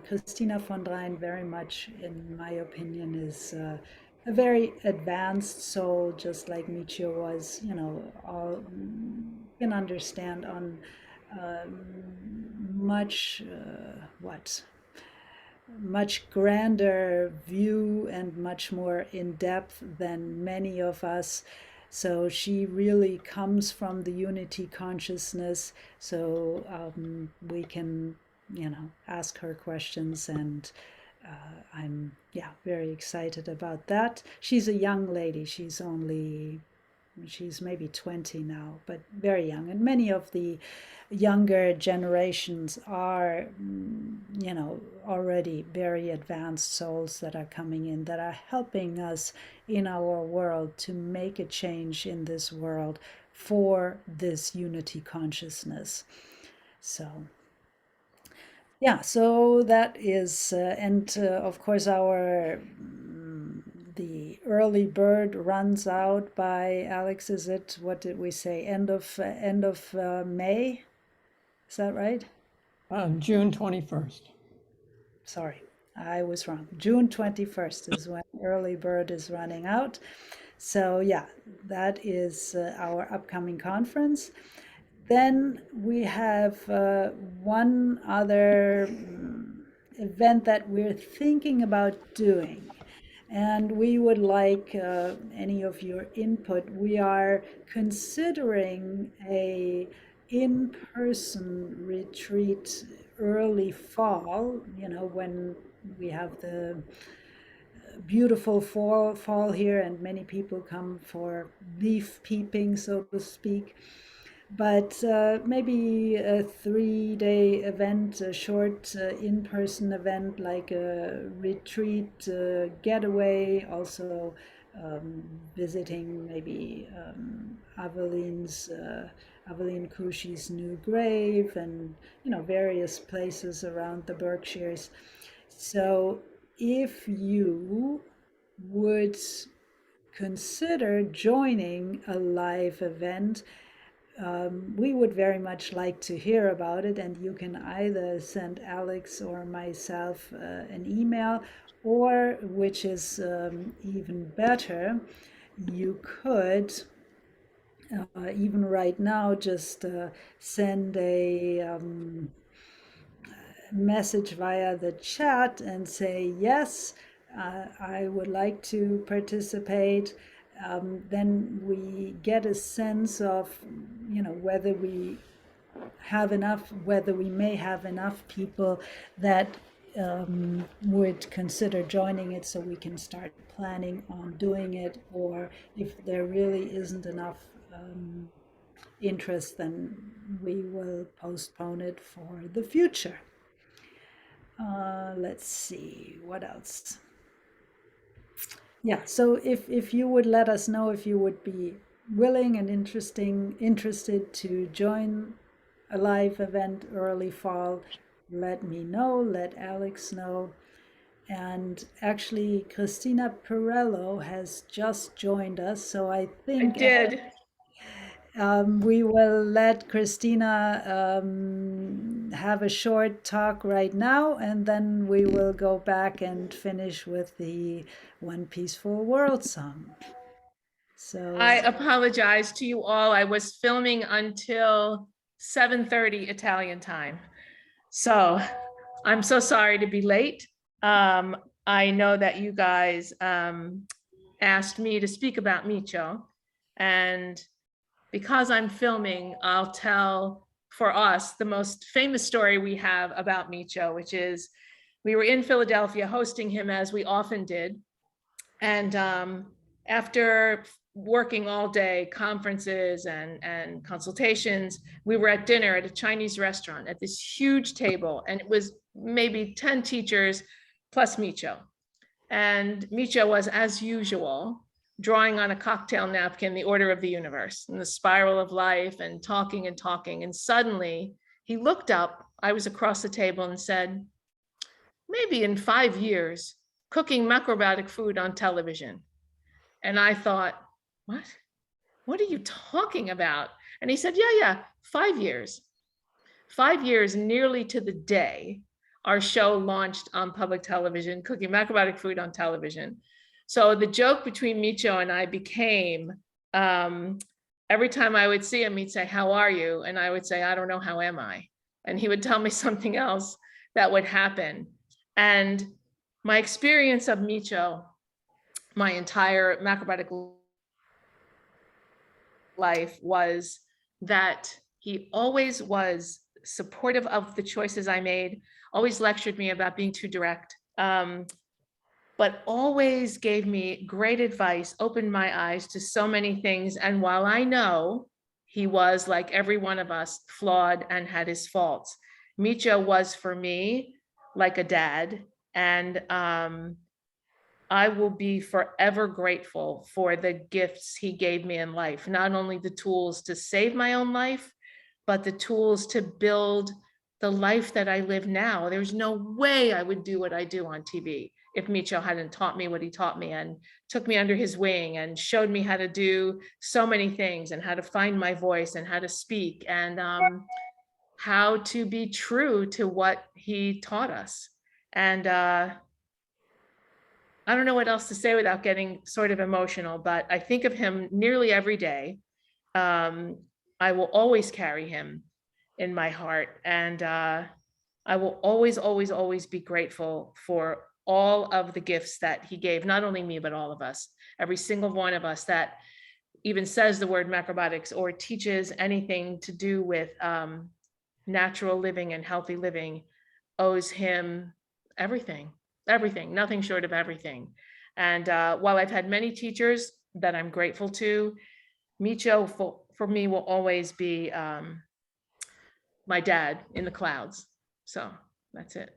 Christina von Drein, very much, in my opinion, is a very advanced soul, just like Michio was, all can understand on much grander view and much more in depth than many of us. So she really comes from the unity consciousness. So we can, ask her questions, and I'm very excited about that. She's a young lady. She's maybe 20 now, but very young. And many of the younger generations are, already very advanced souls that are coming in, that are helping us in our world to make a change in this world for this unity consciousness. So so that is, and of course the early bird runs out by, Alex, is it, what did we say, end of May? Is that right? June 21st. Sorry, I was wrong. June 21st is when early bird is running out. So that is our upcoming conference. Then we have one other event that we're thinking about doing, and we would like any of your input. We are considering a in-person retreat early fall, when we have the beautiful fall here and many people come for leaf peeping, so to speak. But maybe a 3-day event, a short in-person event, like a retreat getaway, also visiting maybe Aveline Kushi's new grave, and various places around the Berkshires. So if you would consider joining a live event, we would very much like to hear about it, and you can either send Alex or myself an email, or, which is even better, you could even right now, just send a message via the chat and say, yes, I would like to participate. Then we get a sense of, whether we have enough, whether we may have enough people that would consider joining it, so we can start planning on doing it, or if there really isn't enough interest, then we will postpone it for the future. Let's see, what else? Yeah, so if you would let us know if you would be willing and interested to join a live event early fall, let me know, let Alex know. And actually, Christina Perello has just joined us, so I I think did. we will let Christina have a short talk right now, and then we will go back and finish with the One Peaceful World song. So I apologize to you all. I was filming until 7:30 Italian time. So I'm so sorry to be late. I know that you guys asked me to speak about Michio, and because I'm filming, I'll tell for us the most famous story we have about Michio, which is we were in Philadelphia hosting him, as we often did. And after working all day, conferences and consultations, we were at dinner at a Chinese restaurant at this huge table, and it was maybe 10 teachers plus Michio. And Michio was, as usual, drawing on a cocktail napkin the order of the universe and the spiral of life, and talking and talking. And suddenly he looked up, I was across the table, and said, maybe in 5 years, cooking macrobiotic food on television. And I thought, what? What are you talking about? And he said, yeah, 5 years. 5 years, nearly to the day, our show launched on public television, cooking macrobiotic food on television. So the joke between Michio and I became, every time I would see him, he'd say, how are you? And I would say, I don't know, how am I? And he would tell me something else that would happen. And my experience of Michio, my entire macrobiotic life, was that he always was supportive of the choices I made, always lectured me about being too direct, but always gave me great advice, opened my eyes to so many things. And while I know he was, like every one of us, flawed and had his faults, Michio was for me like a dad. And I will be forever grateful for the gifts he gave me in life, not only the tools to save my own life, but the tools to build the life that I live now. There's no way I would do what I do on TV if Michio hadn't taught me what he taught me, and took me under his wing and showed me how to do so many things, and how to find my voice, and how to speak, and how to be true to what he taught us. And I don't know what else to say without getting sort of emotional, but I think of him nearly every day. I will always carry him in my heart, and I will always, always, always be grateful for all of the gifts that he gave, not only me, but all of us, every single one of us that even says the word macrobiotics or teaches anything to do with natural living and healthy living, owes him everything, nothing short of everything. And while I've had many teachers that I'm grateful to, Michio for me will always be my dad in the clouds. So that's it.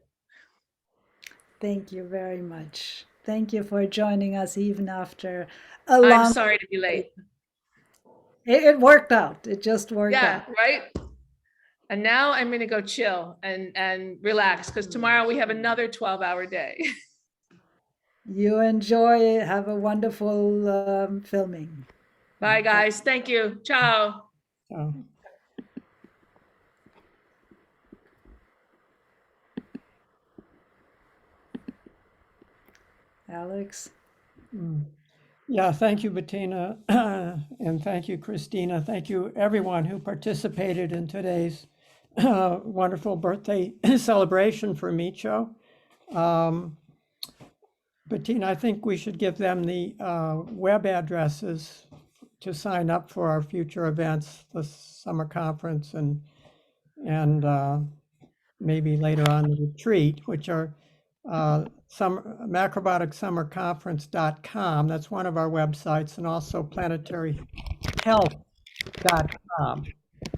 thank you very much. Thank you for joining us even after a I'm long. sorry to be late. It worked out. It just worked Yeah, out. right. And now I'm going to go chill and relax, because tomorrow we have another 12-hour day. You enjoy. Have a wonderful filming. Bye, guys. Thank you. Ciao. So, Alex. mm. Yeah, thank you, Bettina, and thank you, Christina. Thank you, everyone who participated in today's wonderful birthday celebration for Michio. Bettina, I think we should give them the web addresses to sign up for our future events, the summer conference and maybe later on the retreat, which are macrobaticsummerconference.com. That's one of our websites, and also planetaryhealth.com,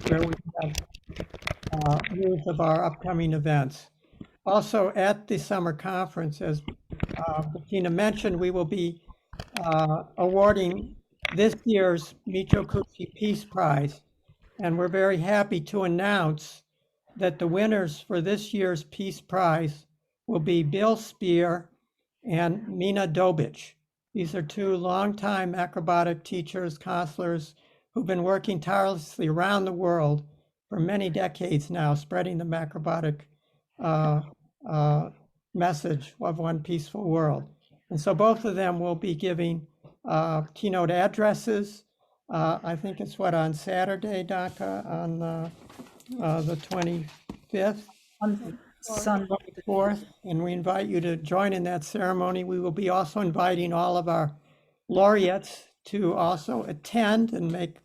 where we have news of our upcoming events. Also, at the summer conference, as Bettina mentioned, we will be awarding this year's Michio Kushi Peace Prize. And we're very happy to announce that the winners for this year's Peace Prize will be Bill Spear and Mina Dobich. These are two longtime acrobatic teachers, counselors, who've been working tirelessly around the world for many decades now, spreading the acrobatic message of one peaceful world. And so both of them will be giving keynote addresses. I think it's on Saturday, Daka, on the 25th, On Sunday. 24th, and we invite you to join in that ceremony. We will be also inviting all of our laureates to also attend and make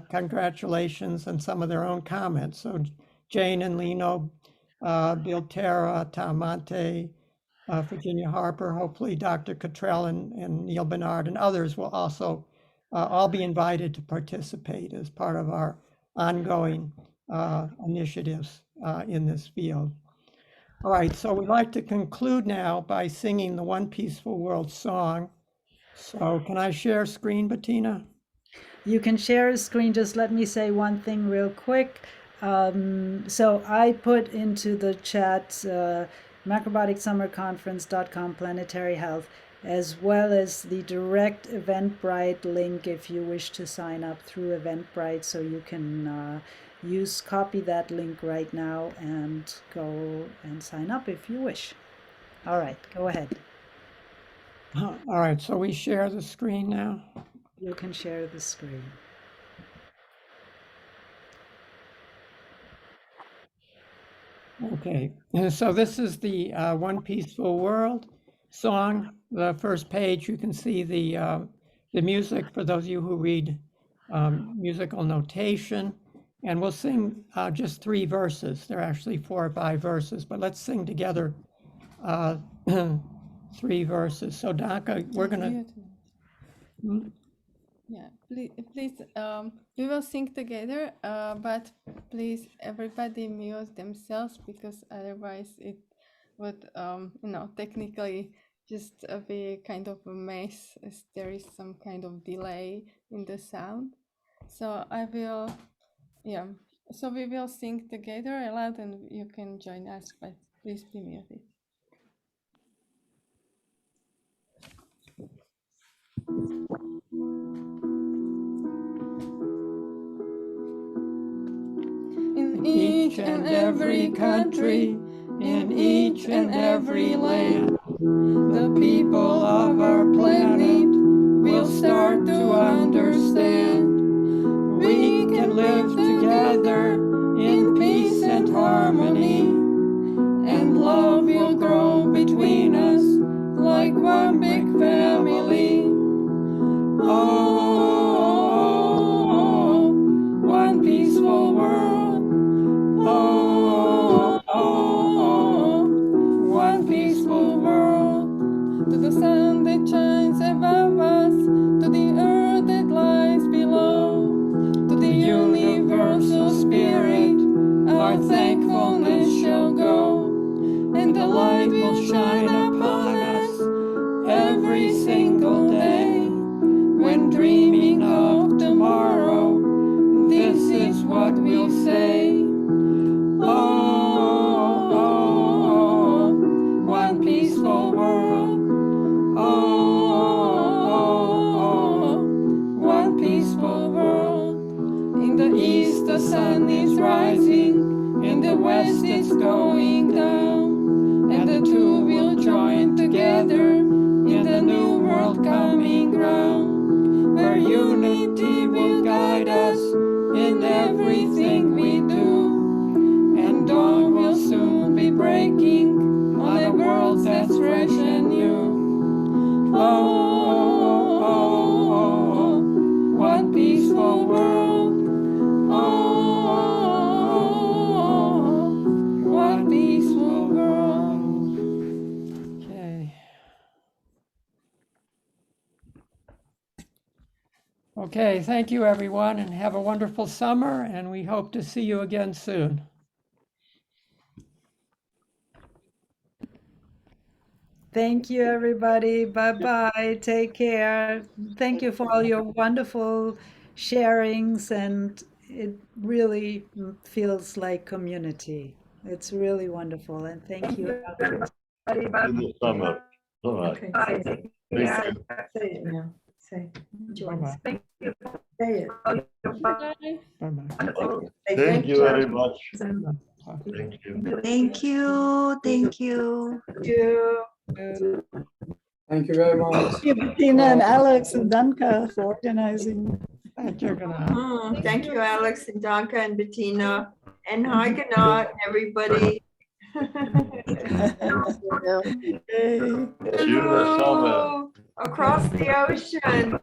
congratulations and some of their own comments. So Jane and Lino, Bill Terra, Tom Monte, Virginia Harper, hopefully Dr. Cottrell and Neil Bernard and others will also all be invited to participate as part of our ongoing initiatives in this field. All right, so we'd like to conclude now by singing the One Peaceful World song. So can I share screen, Bettina? You can share a screen. Just let me say one thing real quick. So I put into the chat macrobaticsummerconference.com planetary health, as well as the direct Eventbrite link if you wish to sign up through Eventbrite. So you can copy that link right now and go and sign up if you wish. All right, go ahead. All right, so we share the screen now. You can share the screen. Okay, and so this is the One Peaceful World song. The first page, you can see the music for those of you who read musical notation. And we'll sing just 3 verses. There are actually 4 or 5 verses, but let's sing together 3 verses. So Daka, we're gonna. Yeah, please, we will sing together, but please, everybody mute themselves, because otherwise it would, technically just be kind of a mess, as there is some kind of delay in the sound. So so we will sing together aloud, and you can join us, but please be muted. In each and every country, in each and every land, the people of our planet will start to understand. We can live together in peace and harmony, and love will grow between us like one big family. Oh, one peaceful world. Oh, one peaceful world. To the sun that shines above us, to the earth that lies below, to the universal spirit, our thankfulness shall go, and the light will shine upon us every single day. When dreaming of tomorrow, this is what we'll say. Oh, one peaceful world. Oh, one peaceful world. In the east the sun is rising, in the west it's going down, and the two will join together in the new world unity will guide us in everything we do. And dawn will soon be breaking on a world that's fresh and new. Oh, oh, oh, oh, one peaceful world. Oh, one peaceful world. Okay. Okay, thank you everyone, and have a wonderful summer, and we hope to see you again soon. Thank you, everybody. Bye-bye. Take care. Thank you for all your wonderful sharings, and it really feels like community. It's really wonderful, and thank you. In the summer. All right. Okay, Thank say you. it now. Say. What you want to Bye-bye. say? Say it. Bye. Bye-bye. Say Thank you very much. Bye. Thank you. Thank you. Thank you. you. Thank you very much. Tina and Alex and Danka for organizing. Thank you, Gana. Thank you, Alex and Danka and Bettina. And hi, Ganat, everybody. Yay. See you in the summer. Hello, across the ocean.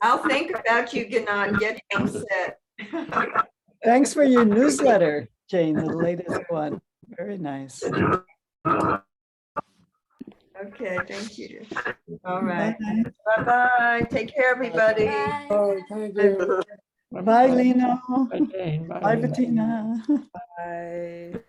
I'll think about you, Ganat, and get you set. Thanks for your newsletter, Jane, the latest one. Very nice. Okay, thank you. All right. Bye-bye. Take care, everybody. Oh, thank you. Bye, Lino. Bye, Jane. Bye, Lena. Bettina. Bye.